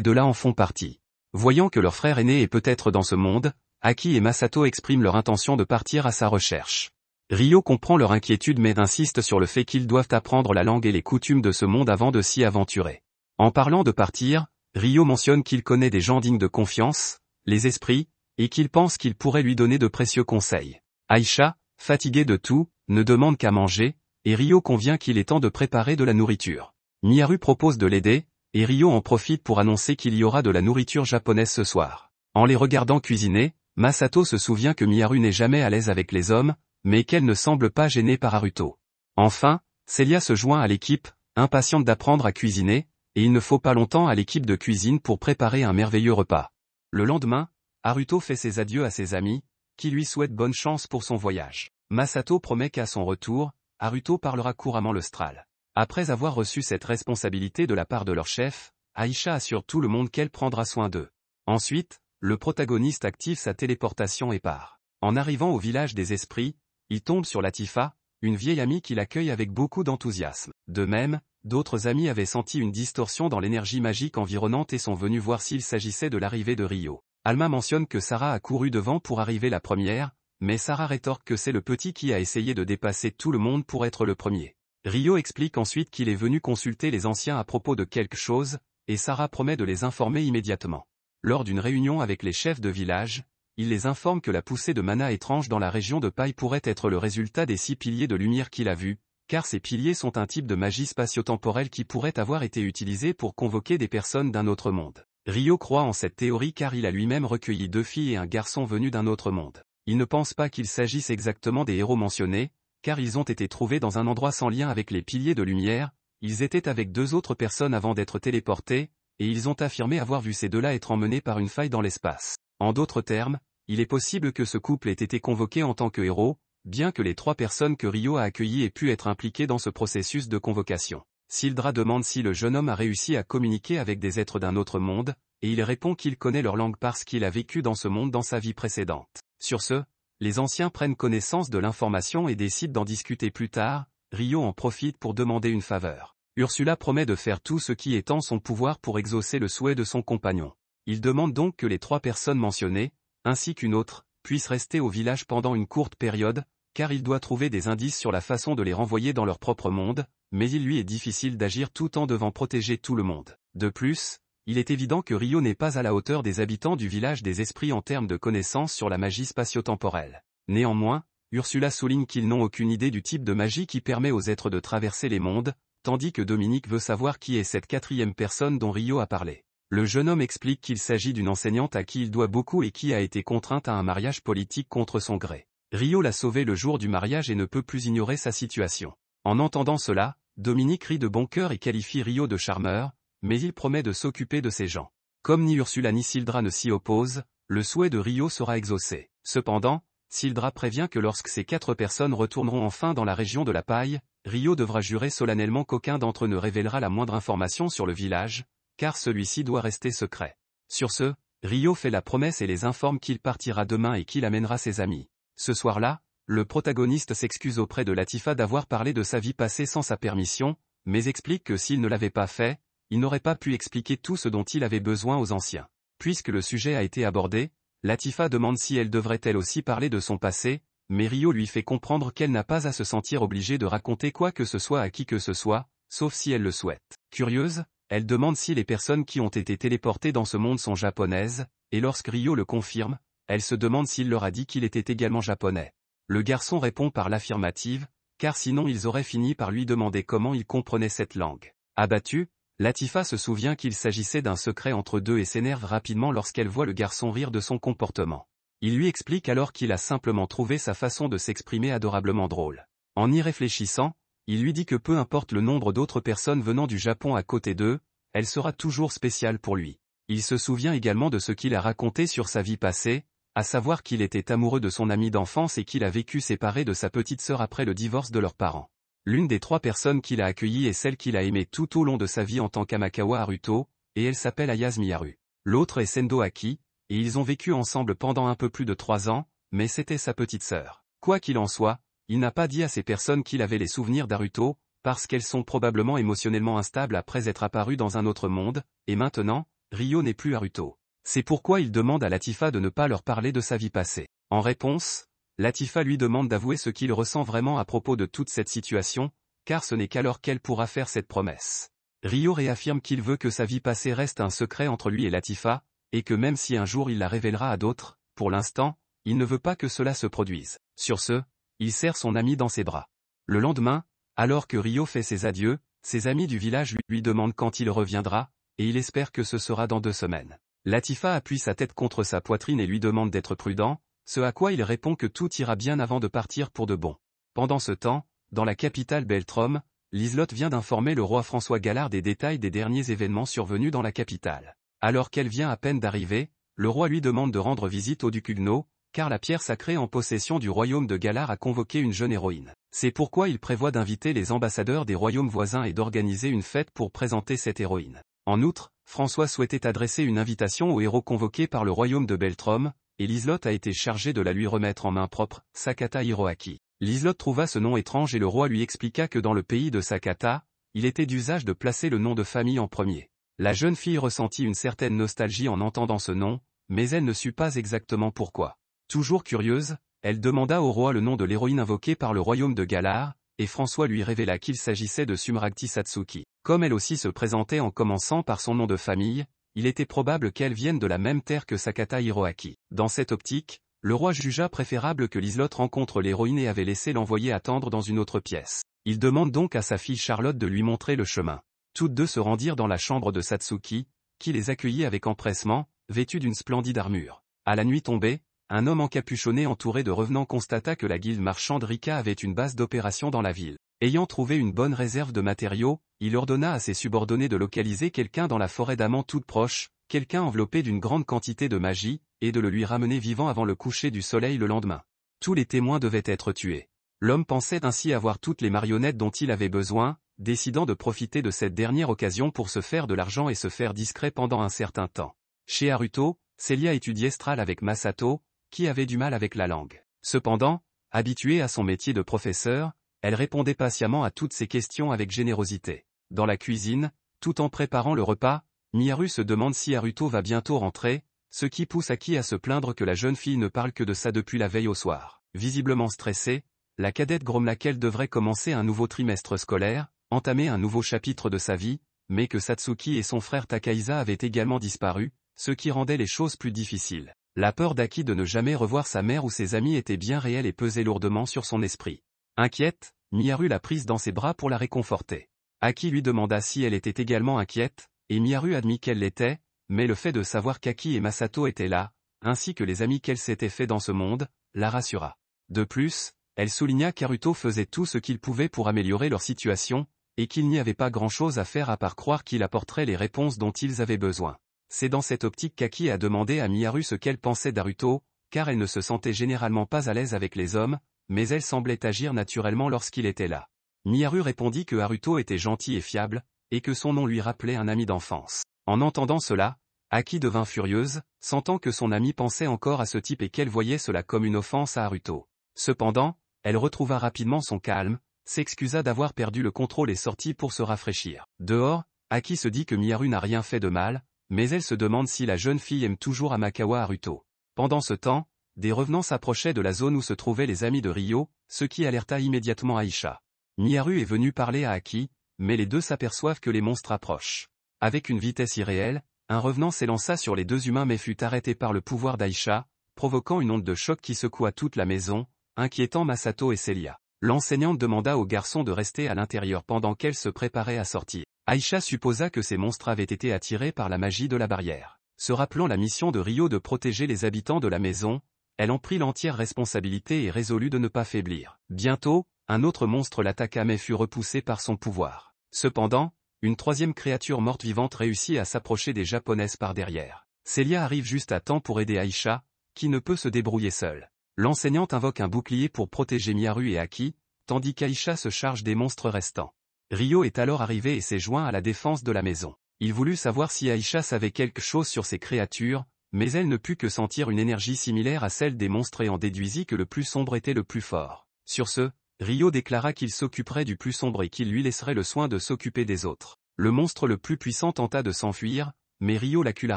deux-là en font partie. Voyant que leur frère aîné est peut-être dans ce monde, Aki et Masato expriment leur intention de partir à sa recherche. Ryo comprend leur inquiétude mais insiste sur le fait qu'ils doivent apprendre la langue et les coutumes de ce monde avant de s'y aventurer. En parlant de partir, Ryo mentionne qu'il connaît des gens dignes de confiance, les esprits, et qu'il pense qu'ils pourraient lui donner de précieux conseils. Aisha, fatiguée de tout, ne demande qu'à manger, et Ryo convient qu'il est temps de préparer de la nourriture. Miharu propose de l'aider, et Ryo en profite pour annoncer qu'il y aura de la nourriture japonaise ce soir. En les regardant cuisiner, Masato se souvient que Miharu n'est jamais à l'aise avec les hommes, mais qu'elle ne semble pas gênée par Haruto. Enfin, Celia se joint à l'équipe, impatiente d'apprendre à cuisiner, et il ne faut pas longtemps à l'équipe de cuisine pour préparer un merveilleux repas. Le lendemain, Haruto fait ses adieux à ses amis, qui lui souhaitent bonne chance pour son voyage. Masato promet qu'à son retour, Haruto parlera couramment l'austral. Après avoir reçu cette responsabilité de la part de leur chef, Aisha assure tout le monde qu'elle prendra soin d'eux. Ensuite, le protagoniste active sa téléportation et part. En arrivant au village des esprits, il tombe sur Latifa, une vieille amie qui l'accueille avec beaucoup d'enthousiasme. De même, d'autres amis avaient senti une distorsion dans l'énergie magique environnante et sont venus voir s'il s'agissait de l'arrivée de Ryo. Alma mentionne que Sarah a couru devant pour arriver la première, mais Sarah rétorque que c'est le petit qui a essayé de dépasser tout le monde pour être le premier. Ryo explique ensuite qu'il est venu consulter les anciens à propos de quelque chose, et Sarah promet de les informer immédiatement. Lors d'une réunion avec les chefs de village, il les informe que la poussée de mana étrange dans la région de Paille pourrait être le résultat des 6 piliers de lumière qu'il a vus, car ces piliers sont un type de magie spatio-temporelle qui pourrait avoir été utilisé pour convoquer des personnes d'un autre monde. Ryo croit en cette théorie car il a lui-même recueilli 2 filles et un garçon venus d'un autre monde. Il ne pense pas qu'il s'agisse exactement des héros mentionnés, car ils ont été trouvés dans un endroit sans lien avec les piliers de lumière, ils étaient avec 2 autres personnes avant d'être téléportés, et ils ont affirmé avoir vu ces deux-là être emmenés par une faille dans l'espace. En d'autres termes, il est possible que ce couple ait été convoqué en tant que héros, bien que les 3 personnes que Ryo a accueillies aient pu être impliquées dans ce processus de convocation. Sildra demande si le jeune homme a réussi à communiquer avec des êtres d'un autre monde, et il répond qu'il connaît leur langue parce qu'il a vécu dans ce monde dans sa vie précédente. Sur ce, les anciens prennent connaissance de l'information et décident d'en discuter plus tard. Ryo en profite pour demander une faveur. Ursula promet de faire tout ce qui est en son pouvoir pour exaucer le souhait de son compagnon. Il demande donc que les 3 personnes mentionnées, ainsi qu'une autre, puissent rester au village pendant une courte période, car il doit trouver des indices sur la façon de les renvoyer dans leur propre monde, mais il lui est difficile d'agir tout en devant protéger tout le monde. De plus, il est évident que Ryo n'est pas à la hauteur des habitants du village des esprits en termes de connaissances sur la magie spatio-temporelle. Néanmoins, Ursula souligne qu'ils n'ont aucune idée du type de magie qui permet aux êtres de traverser les mondes, tandis que Dominique veut savoir qui est cette 4e personne dont Ryo a parlé. Le jeune homme explique qu'il s'agit d'une enseignante à qui il doit beaucoup et qui a été contrainte à un mariage politique contre son gré. Ryo l'a sauvée le jour du mariage et ne peut plus ignorer sa situation. En entendant cela, Dominique rit de bon cœur et qualifie Ryo de charmeur, mais il promet de s'occuper de ces gens. Comme ni Ursula ni Sildra ne s'y opposent, le souhait de Ryo sera exaucé. Cependant, Sildra prévient que lorsque ces 4 personnes retourneront enfin dans la région de la Paille, Ryo devra jurer solennellement qu'aucun d'entre eux ne révélera la moindre information sur le village, car celui-ci doit rester secret. Sur ce, Ryo fait la promesse et les informe qu'il partira demain et qu'il amènera ses amis. Ce soir-là, le protagoniste s'excuse auprès de Latifa d'avoir parlé de sa vie passée sans sa permission, mais explique que s'il ne l'avait pas fait, il n'aurait pas pu expliquer tout ce dont il avait besoin aux anciens. Puisque le sujet a été abordé, Latifa demande si elle devrait elle aussi parler de son passé, mais Ryo lui fait comprendre qu'elle n'a pas à se sentir obligée de raconter quoi que ce soit à qui que ce soit, sauf si elle le souhaite. Curieuse, elle demande si les personnes qui ont été téléportées dans ce monde sont japonaises, et lorsque Ryo le confirme, elle se demande s'il leur a dit qu'il était également japonais. Le garçon répond par l'affirmative, car sinon ils auraient fini par lui demander comment il comprenait cette langue. Abattue, Latifa se souvient qu'il s'agissait d'un secret entre deux et s'énerve rapidement lorsqu'elle voit le garçon rire de son comportement. Il lui explique alors qu'il a simplement trouvé sa façon de s'exprimer adorablement drôle. En y réfléchissant, il lui dit que peu importe le nombre d'autres personnes venant du Japon à côté d'eux, elle sera toujours spéciale pour lui. Il se souvient également de ce qu'il a raconté sur sa vie passée, à savoir qu'il était amoureux de son ami d'enfance et qu'il a vécu séparé de sa petite sœur après le divorce de leurs parents. L'une des 3 personnes qu'il a accueillies est celle qu'il a aimée tout au long de sa vie en tant qu'Amakawa Haruto, et elle s'appelle Ayase Miharu. L'autre est Sendo Aki, et ils ont vécu ensemble pendant un peu plus de 3 ans, mais c'était sa petite sœur. Quoi qu'il en soit, il n'a pas dit à ces personnes qu'il avait les souvenirs d'Haruto, parce qu'elles sont probablement émotionnellement instables après être apparues dans un autre monde, et maintenant, Rio n'est plus Haruto. C'est pourquoi il demande à Latifa de ne pas leur parler de sa vie passée. En réponse, Latifa lui demande d'avouer ce qu'il ressent vraiment à propos de toute cette situation, car ce n'est qu'alors qu'elle pourra faire cette promesse. Rio réaffirme qu'il veut que sa vie passée reste un secret entre lui et Latifa, et que même si un jour il la révélera à d'autres, pour l'instant, il ne veut pas que cela se produise. Sur ce, il serre son ami dans ses bras. Le lendemain, alors que Rio fait ses adieux, ses amis du village lui demandent quand il reviendra, et il espère que ce sera dans 2 semaines. Latifa appuie sa tête contre sa poitrine et lui demande d'être prudent, ce à quoi il répond que tout ira bien avant de partir pour de bon. Pendant ce temps, dans la capitale Beltrom, Liselotte vient d'informer le roi François Galard des détails des derniers événements survenus dans la capitale. Alors qu'elle vient à peine d'arriver, le roi lui demande de rendre visite au duc Huguenot, car la pierre sacrée en possession du royaume de Galard a convoqué une jeune héroïne. C'est pourquoi il prévoit d'inviter les ambassadeurs des royaumes voisins et d'organiser une fête pour présenter cette héroïne. En outre, François souhaitait adresser une invitation aux héros convoqués par le royaume de Beltrom, et Liselotte a été chargée de la lui remettre en main propre, Sakata Hiroaki. Liselotte trouva ce nom étrange et le roi lui expliqua que dans le pays de Sakata, il était d'usage de placer le nom de famille en premier. La jeune fille ressentit une certaine nostalgie en entendant ce nom, mais elle ne sut pas exactement pourquoi. Toujours curieuse, elle demanda au roi le nom de l'héroïne invoquée par le royaume de Galard, et François lui révéla qu'il s'agissait de Sumaragti Satsuki. Comme elle aussi se présentait en commençant par son nom de famille, il était probable qu'elle vienne de la même terre que Sakata Hiroaki. Dans cette optique, le roi jugea préférable que Liselotte rencontre l'héroïne et avait laissé l'envoyer attendre dans une autre pièce. Il demande donc à sa fille Charlotte de lui montrer le chemin. Toutes deux se rendirent dans la chambre de Satsuki, qui les accueillit avec empressement, vêtus d'une splendide armure. À la nuit tombée, un homme encapuchonné entouré de revenants constata que la guilde marchande Rika avait une base d'opération dans la ville. Ayant trouvé une bonne réserve de matériaux, il ordonna à ses subordonnés de localiser quelqu'un dans la forêt d'Amant toute proche, quelqu'un enveloppé d'une grande quantité de magie, et de le lui ramener vivant avant le coucher du soleil le lendemain. Tous les témoins devaient être tués. L'homme pensait ainsi avoir toutes les marionnettes dont il avait besoin, décidant de profiter de cette dernière occasion pour se faire de l'argent et se faire discret pendant un certain temps. Chez Haruto, Celia étudiait Stral avec Masato, qui avait du mal avec la langue. Cependant, habituée à son métier de professeur, elle répondait patiemment à toutes ses questions avec générosité. Dans la cuisine, tout en préparant le repas, Miharu se demande si Haruto va bientôt rentrer, ce qui pousse Aki à se plaindre que la jeune fille ne parle que de ça depuis la veille au soir. Visiblement stressée, la cadette grommela qu'elle devrait commencer un nouveau trimestre scolaire, entamer un nouveau chapitre de sa vie, mais que Satsuki et son frère Takahisa avaient également disparu, ce qui rendait les choses plus difficiles. La peur d'Aki de ne jamais revoir sa mère ou ses amis était bien réelle et pesait lourdement sur son esprit. Inquiète, Miharu l'a prise dans ses bras pour la réconforter. Aki lui demanda si elle était également inquiète, et Miharu admit qu'elle l'était, mais le fait de savoir qu'Aki et Masato étaient là, ainsi que les amis qu'elle s'était fait dans ce monde, la rassura. De plus, elle souligna qu'Haruto faisait tout ce qu'il pouvait pour améliorer leur situation, et qu'il n'y avait pas grand-chose à faire à part croire qu'il apporterait les réponses dont ils avaient besoin. C'est dans cette optique qu'Aki a demandé à Miharu ce qu'elle pensait d'Haruto, car elle ne se sentait généralement pas à l'aise avec les hommes, mais elle semblait agir naturellement lorsqu'il était là. Miharu répondit que Haruto était gentil et fiable, et que son nom lui rappelait un ami d'enfance. En entendant cela, Aki devint furieuse, sentant que son amie pensait encore à ce type et qu'elle voyait cela comme une offense à Haruto. Cependant, elle retrouva rapidement son calme, s'excusa d'avoir perdu le contrôle et sortit pour se rafraîchir. Dehors, Aki se dit que Miharu n'a rien fait de mal, mais elle se demande si la jeune fille aime toujours Amakawa Haruto. Pendant ce temps, des revenants s'approchaient de la zone où se trouvaient les amis de Rio, ce qui alerta immédiatement Aisha. Miharu est venu parler à Aki, mais les deux s'aperçoivent que les monstres approchent. Avec une vitesse irréelle, un revenant s'élança sur les deux humains mais fut arrêté par le pouvoir d'Aisha, provoquant une onde de choc qui secoua toute la maison, inquiétant Masato et Celia. L'enseignante demanda au garçon de rester à l'intérieur pendant qu'elle se préparait à sortir. Aisha supposa que ces monstres avaient été attirés par la magie de la barrière. Se rappelant la mission de Rio de protéger les habitants de la maison, elle en prit l'entière responsabilité et résolut de ne pas faiblir. Bientôt, un autre monstre l'attaqua mais fut repoussé par son pouvoir. Cependant, une troisième créature morte-vivante réussit à s'approcher des japonaises par derrière. Celia arrive juste à temps pour aider Aisha, qui ne peut se débrouiller seule. L'enseignante invoque un bouclier pour protéger Miharu et Aki, tandis qu'Aisha se charge des monstres restants. Rio est alors arrivé et s'est joint à la défense de la maison. Il voulut savoir si Aisha savait quelque chose sur ces créatures, mais elle ne put que sentir une énergie similaire à celle des monstres et en déduisit que le plus sombre était le plus fort. Sur ce, Rio déclara qu'il s'occuperait du plus sombre et qu'il lui laisserait le soin de s'occuper des autres. Le monstre le plus puissant tenta de s'enfuir, mais Rio l'acula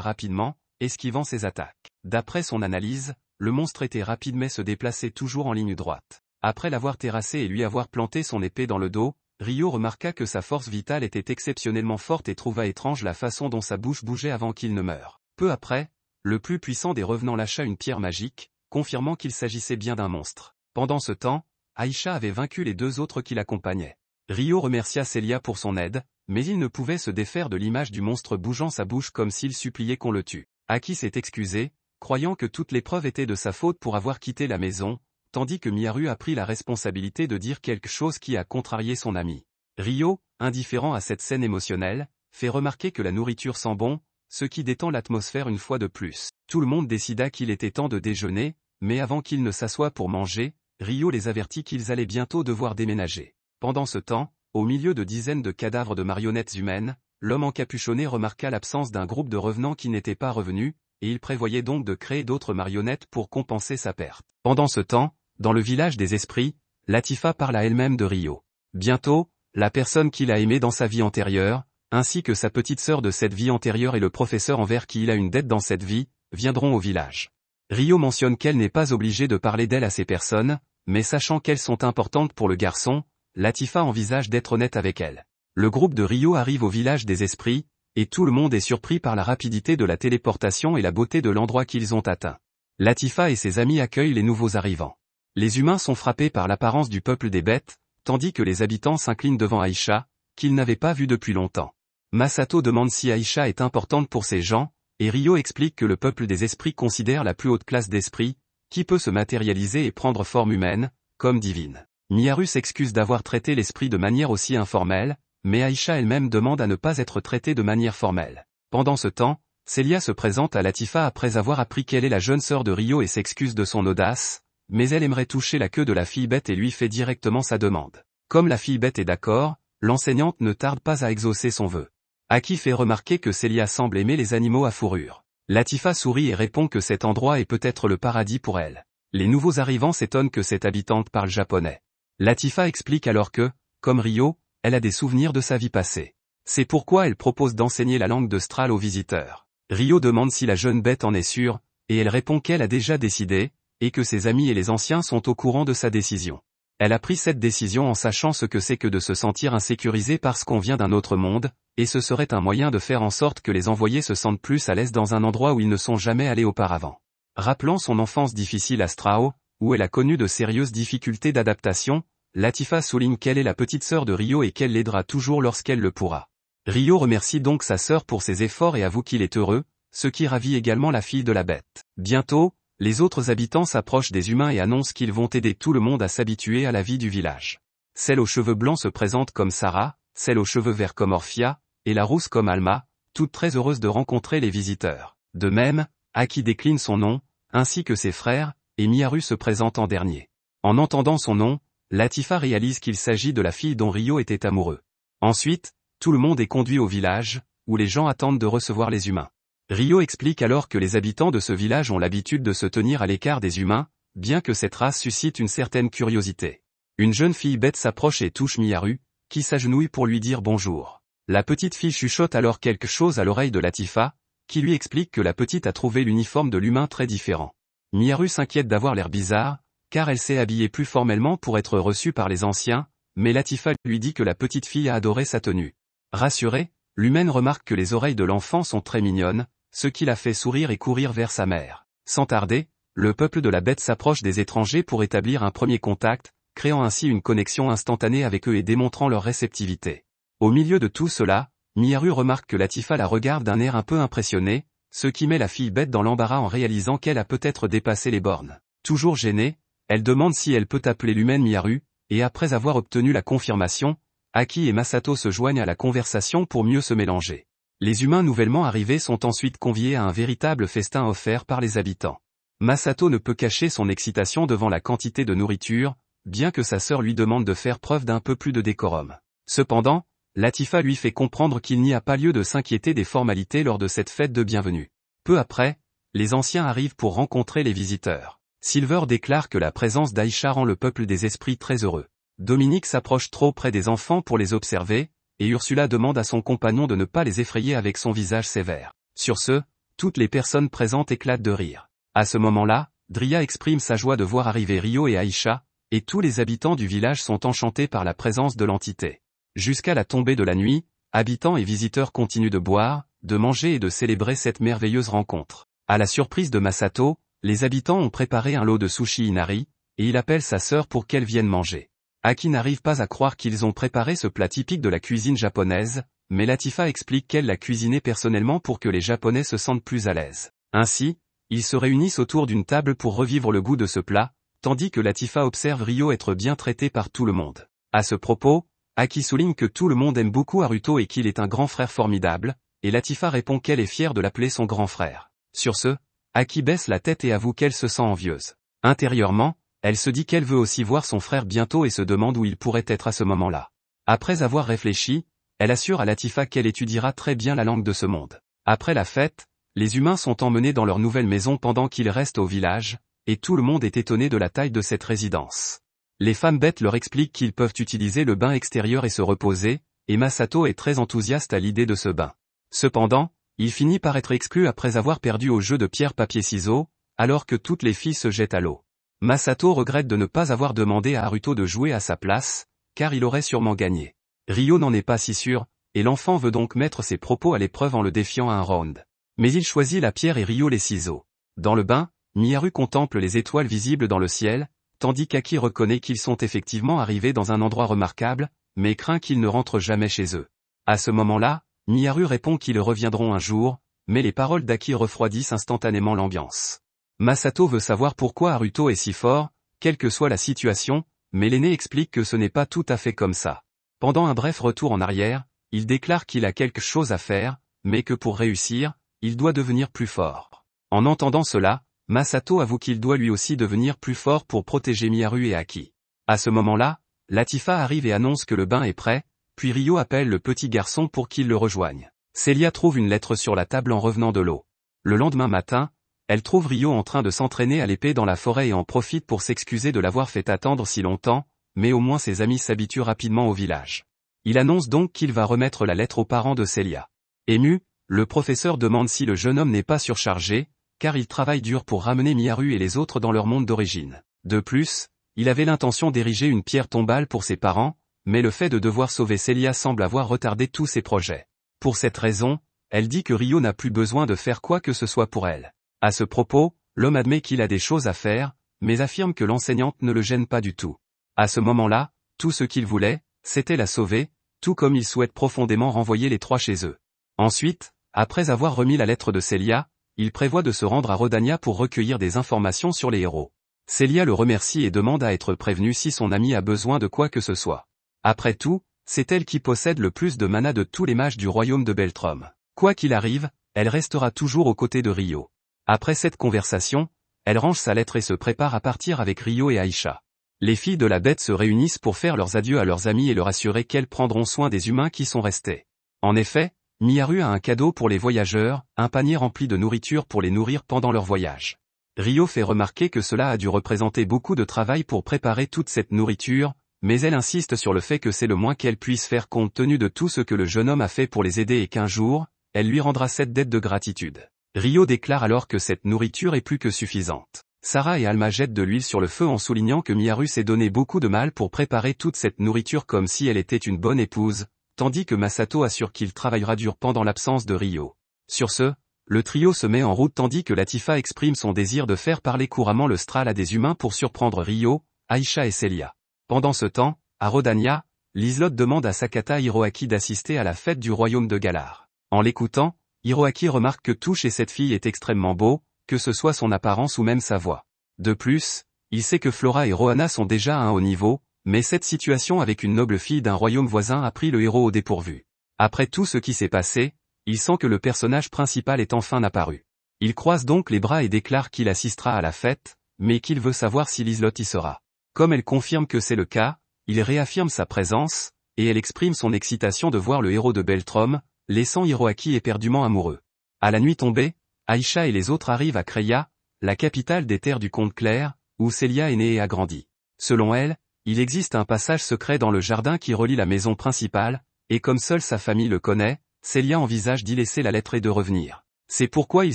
rapidement, esquivant ses attaques. D'après son analyse, le monstre était rapide mais se déplaçait toujours en ligne droite. Après l'avoir terrassé et lui avoir planté son épée dans le dos, Rio remarqua que sa force vitale était exceptionnellement forte et trouva étrange la façon dont sa bouche bougeait avant qu'il ne meure. Peu après, le plus puissant des revenants lâcha une pierre magique, confirmant qu'il s'agissait bien d'un monstre. Pendant ce temps, Aisha avait vaincu les deux autres qui l'accompagnaient. Rio remercia Celia pour son aide, mais il ne pouvait se défaire de l'image du monstre bougeant sa bouche comme s'il suppliait qu'on le tue. Aki s'est excusé, croyant que toute l'épreuve était de sa faute pour avoir quitté la maison, tandis que Miharu a pris la responsabilité de dire quelque chose qui a contrarié son ami. Rio, indifférent à cette scène émotionnelle, fait remarquer que la nourriture sent bon, ce qui détend l'atmosphère une fois de plus. Tout le monde décida qu'il était temps de déjeuner, mais avant qu'ils ne s'assoient pour manger, Rio les avertit qu'ils allaient bientôt devoir déménager. Pendant ce temps, au milieu de dizaines de cadavres de marionnettes humaines, l'homme encapuchonné remarqua l'absence d'un groupe de revenants qui n'étaient pas revenus, et il prévoyait donc de créer d'autres marionnettes pour compenser sa perte. Pendant ce temps, dans le village des esprits, Latifa parle à elle-même de Rio. Bientôt, la personne qu'il a aimée dans sa vie antérieure, ainsi que sa petite sœur de cette vie antérieure et le professeur envers qui il a une dette dans cette vie, viendront au village. Rio mentionne qu'elle n'est pas obligée de parler d'elle à ces personnes, mais sachant qu'elles sont importantes pour le garçon, Latifa envisage d'être honnête avec elle. Le groupe de Rio arrive au village des esprits, et tout le monde est surpris par la rapidité de la téléportation et la beauté de l'endroit qu'ils ont atteint. Latifa et ses amis accueillent les nouveaux arrivants. Les humains sont frappés par l'apparence du peuple des bêtes, tandis que les habitants s'inclinent devant Aisha, qu'ils n'avaient pas vue depuis longtemps. Masato demande si Aisha est importante pour ces gens, et Rio explique que le peuple des esprits considère la plus haute classe d'esprit, qui peut se matérialiser et prendre forme humaine, comme divine. Miharu s'excuse d'avoir traité l'esprit de manière aussi informelle, mais Aisha elle-même demande à ne pas être traitée de manière formelle. Pendant ce temps, Celia se présente à Latifa après avoir appris qu'elle est la jeune sœur de Rio et s'excuse de son audace, mais elle aimerait toucher la queue de la fille bête et lui fait directement sa demande. Comme la fille bête est d'accord, l'enseignante ne tarde pas à exaucer son vœu. Aki fait remarquer que Celia semble aimer les animaux à fourrure. Latifa sourit et répond que cet endroit est peut-être le paradis pour elle. Les nouveaux arrivants s'étonnent que cette habitante parle japonais. Latifa explique alors que, comme Rio, elle a des souvenirs de sa vie passée. C'est pourquoi elle propose d'enseigner la langue de Stral aux visiteurs. Rio demande si la jeune bête en est sûre, et elle répond qu'elle a déjà décidé, et que ses amis et les anciens sont au courant de sa décision. Elle a pris cette décision en sachant ce que c'est que de se sentir insécurisé parce qu'on vient d'un autre monde, et ce serait un moyen de faire en sorte que les envoyés se sentent plus à l'aise dans un endroit où ils ne sont jamais allés auparavant. Rappelant son enfance difficile à Strao, où elle a connu de sérieuses difficultés d'adaptation, Latifa souligne qu'elle est la petite sœur de Rio et qu'elle l'aidera toujours lorsqu'elle le pourra. Rio remercie donc sa sœur pour ses efforts et avoue qu'il est heureux, ce qui ravit également la fille de la bête. Bientôt, les autres habitants s'approchent des humains et annoncent qu'ils vont aider tout le monde à s'habituer à la vie du village. Celle aux cheveux blancs se présente comme Sarah, celle aux cheveux verts comme Orphia, et la rousse comme Alma, toutes très heureuses de rencontrer les visiteurs. De même, Aki décline son nom, ainsi que ses frères, et Miharu se présente en dernier. En entendant son nom, Latifa réalise qu'il s'agit de la fille dont Rio était amoureux. Ensuite, tout le monde est conduit au village, où les gens attendent de recevoir les humains. Rio explique alors que les habitants de ce village ont l'habitude de se tenir à l'écart des humains, bien que cette race suscite une certaine curiosité. Une jeune fille bête s'approche et touche Miharu, qui s'agenouille pour lui dire bonjour. La petite fille chuchote alors quelque chose à l'oreille de Latifa, qui lui explique que la petite a trouvé l'uniforme de l'humain très différent. Miharu s'inquiète d'avoir l'air bizarre, car elle s'est habillée plus formellement pour être reçue par les anciens, mais Latifa lui dit que la petite fille a adoré sa tenue. Rassurée, l'humaine remarque que les oreilles de l'enfant sont très mignonnes, ce qui la fait sourire et courir vers sa mère. Sans tarder, le peuple de la bête s'approche des étrangers pour établir un premier contact, créant ainsi une connexion instantanée avec eux et démontrant leur réceptivité. Au milieu de tout cela, Miharu remarque que Latifa la regarde d'un air un peu impressionné, ce qui met la fille bête dans l'embarras en réalisant qu'elle a peut-être dépassé les bornes. Toujours gênée, elle demande si elle peut appeler l'humaine Miharu, et après avoir obtenu la confirmation, Aki et Masato se joignent à la conversation pour mieux se mélanger. Les humains nouvellement arrivés sont ensuite conviés à un véritable festin offert par les habitants. Masato ne peut cacher son excitation devant la quantité de nourriture, bien que sa sœur lui demande de faire preuve d'un peu plus de décorum. Cependant, Latifa lui fait comprendre qu'il n'y a pas lieu de s'inquiéter des formalités lors de cette fête de bienvenue. Peu après, les anciens arrivent pour rencontrer les visiteurs. Silver déclare que la présence d'Aisha rend le peuple des esprits très heureux. Dominique s'approche trop près des enfants pour les observer, et Ursula demande à son compagnon de ne pas les effrayer avec son visage sévère. Sur ce, toutes les personnes présentes éclatent de rire. À ce moment-là, Dria exprime sa joie de voir arriver Rio et Aïcha, et tous les habitants du village sont enchantés par la présence de l'entité. Jusqu'à la tombée de la nuit, habitants et visiteurs continuent de boire, de manger et de célébrer cette merveilleuse rencontre. À la surprise de Masato, les habitants ont préparé un lot de sushi inari, et il appelle sa sœur pour qu'elle vienne manger. Aki n'arrive pas à croire qu'ils ont préparé ce plat typique de la cuisine japonaise, mais Latifa explique qu'elle l'a cuisiné personnellement pour que les Japonais se sentent plus à l'aise. Ainsi, ils se réunissent autour d'une table pour revivre le goût de ce plat, tandis que Latifa observe Rio être bien traité par tout le monde. À ce propos, Aki souligne que tout le monde aime beaucoup Haruto et qu'il est un grand frère formidable, et Latifa répond qu'elle est fière de l'appeler son grand frère. Sur ce, Aki baisse la tête et avoue qu'elle se sent envieuse. Intérieurement, elle se dit qu'elle veut aussi voir son frère bientôt et se demande où il pourrait être à ce moment-là. Après avoir réfléchi, elle assure à Latifa qu'elle étudiera très bien la langue de ce monde. Après la fête, les humains sont emmenés dans leur nouvelle maison pendant qu'ils restent au village, et tout le monde est étonné de la taille de cette résidence. Les femmes bêtes leur expliquent qu'ils peuvent utiliser le bain extérieur et se reposer, et Masato est très enthousiaste à l'idée de ce bain. Cependant, il finit par être exclu après avoir perdu au jeu de pierre-papier-ciseaux, alors que toutes les filles se jettent à l'eau. Masato regrette de ne pas avoir demandé à Haruto de jouer à sa place, car il aurait sûrement gagné. Rio n'en est pas si sûr, et l'enfant veut donc mettre ses propos à l'épreuve en le défiant à un round. Mais il choisit la pierre et Rio les ciseaux. Dans le bain, Miharu contemple les étoiles visibles dans le ciel, tandis qu'Aki reconnaît qu'ils sont effectivement arrivés dans un endroit remarquable, mais craint qu'ils ne rentrent jamais chez eux. À ce moment-là, Miharu répond qu'ils reviendront un jour, mais les paroles d'Aki refroidissent instantanément l'ambiance. Masato veut savoir pourquoi Haruto est si fort, quelle que soit la situation, mais l'aîné explique que ce n'est pas tout à fait comme ça. Pendant un bref retour en arrière, il déclare qu'il a quelque chose à faire, mais que pour réussir, il doit devenir plus fort. En entendant cela, Masato avoue qu'il doit lui aussi devenir plus fort pour protéger Miharu et Aki. À ce moment-là, Latifa arrive et annonce que le bain est prêt, puis Rio appelle le petit garçon pour qu'il le rejoigne. Celia trouve une lettre sur la table en revenant de l'eau. Le lendemain matin, elle trouve Rio en train de s'entraîner à l'épée dans la forêt et en profite pour s'excuser de l'avoir fait attendre si longtemps, mais au moins ses amis s'habituent rapidement au village. Il annonce donc qu'il va remettre la lettre aux parents de Celia. Ému, le professeur demande si le jeune homme n'est pas surchargé, car il travaille dur pour ramener Miharu et les autres dans leur monde d'origine. De plus, il avait l'intention d'ériger une pierre tombale pour ses parents, mais le fait de devoir sauver Celia semble avoir retardé tous ses projets. Pour cette raison, elle dit que Rio n'a plus besoin de faire quoi que ce soit pour elle. À ce propos, l'homme admet qu'il a des choses à faire, mais affirme que l'enseignante ne le gêne pas du tout. À ce moment-là, tout ce qu'il voulait, c'était la sauver, tout comme il souhaite profondément renvoyer les trois chez eux. Ensuite, après avoir remis la lettre de Celia, il prévoit de se rendre à Rodania pour recueillir des informations sur les héros. Celia le remercie et demande à être prévenue si son ami a besoin de quoi que ce soit. Après tout, c'est elle qui possède le plus de mana de tous les mages du royaume de Beltrom. Quoi qu'il arrive, elle restera toujours aux côtés de Rio. Après cette conversation, elle range sa lettre et se prépare à partir avec Rio et Aïcha. Les filles de la bête se réunissent pour faire leurs adieux à leurs amis et leur assurer qu'elles prendront soin des humains qui sont restés. En effet, Miharu a un cadeau pour les voyageurs, un panier rempli de nourriture pour les nourrir pendant leur voyage. Rio fait remarquer que cela a dû représenter beaucoup de travail pour préparer toute cette nourriture, mais elle insiste sur le fait que c'est le moins qu'elle puisse faire compte tenu de tout ce que le jeune homme a fait pour les aider et qu'un jour, elle lui rendra cette dette de gratitude. Rio déclare alors que cette nourriture est plus que suffisante. Sarah et Alma jettent de l'huile sur le feu en soulignant que Miharu s'est donné beaucoup de mal pour préparer toute cette nourriture comme si elle était une bonne épouse, tandis que Masato assure qu'il travaillera dur pendant l'absence de Rio. Sur ce, le trio se met en route tandis que Latifa exprime son désir de faire parler couramment le Stral à des humains pour surprendre Rio, Aïcha et Celia. Pendant ce temps, à Rodania, Liselotte demande à Sakata Hiroaki d'assister à la fête du royaume de Galar. En l'écoutant, Hiroaki remarque que tout chez cette fille est extrêmement beau, que ce soit son apparence ou même sa voix. De plus, il sait que Flora et Rohana sont déjà à un haut niveau, mais cette situation avec une noble fille d'un royaume voisin a pris le héros au dépourvu. Après tout ce qui s'est passé, il sent que le personnage principal est enfin apparu. Il croise donc les bras et déclare qu'il assistera à la fête, mais qu'il veut savoir si Liselotte y sera. Comme elle confirme que c'est le cas, il réaffirme sa présence, et elle exprime son excitation de voir le héros de Beltrom, laissant Hiroaki éperdument amoureux. À la nuit tombée, Aïcha et les autres arrivent à Kreia, la capitale des terres du comte Clair, où Celia est née et a grandi. Selon elle, il existe un passage secret dans le jardin qui relie la maison principale, et comme seule sa famille le connaît, Célia envisage d'y laisser la lettre et de revenir. C'est pourquoi il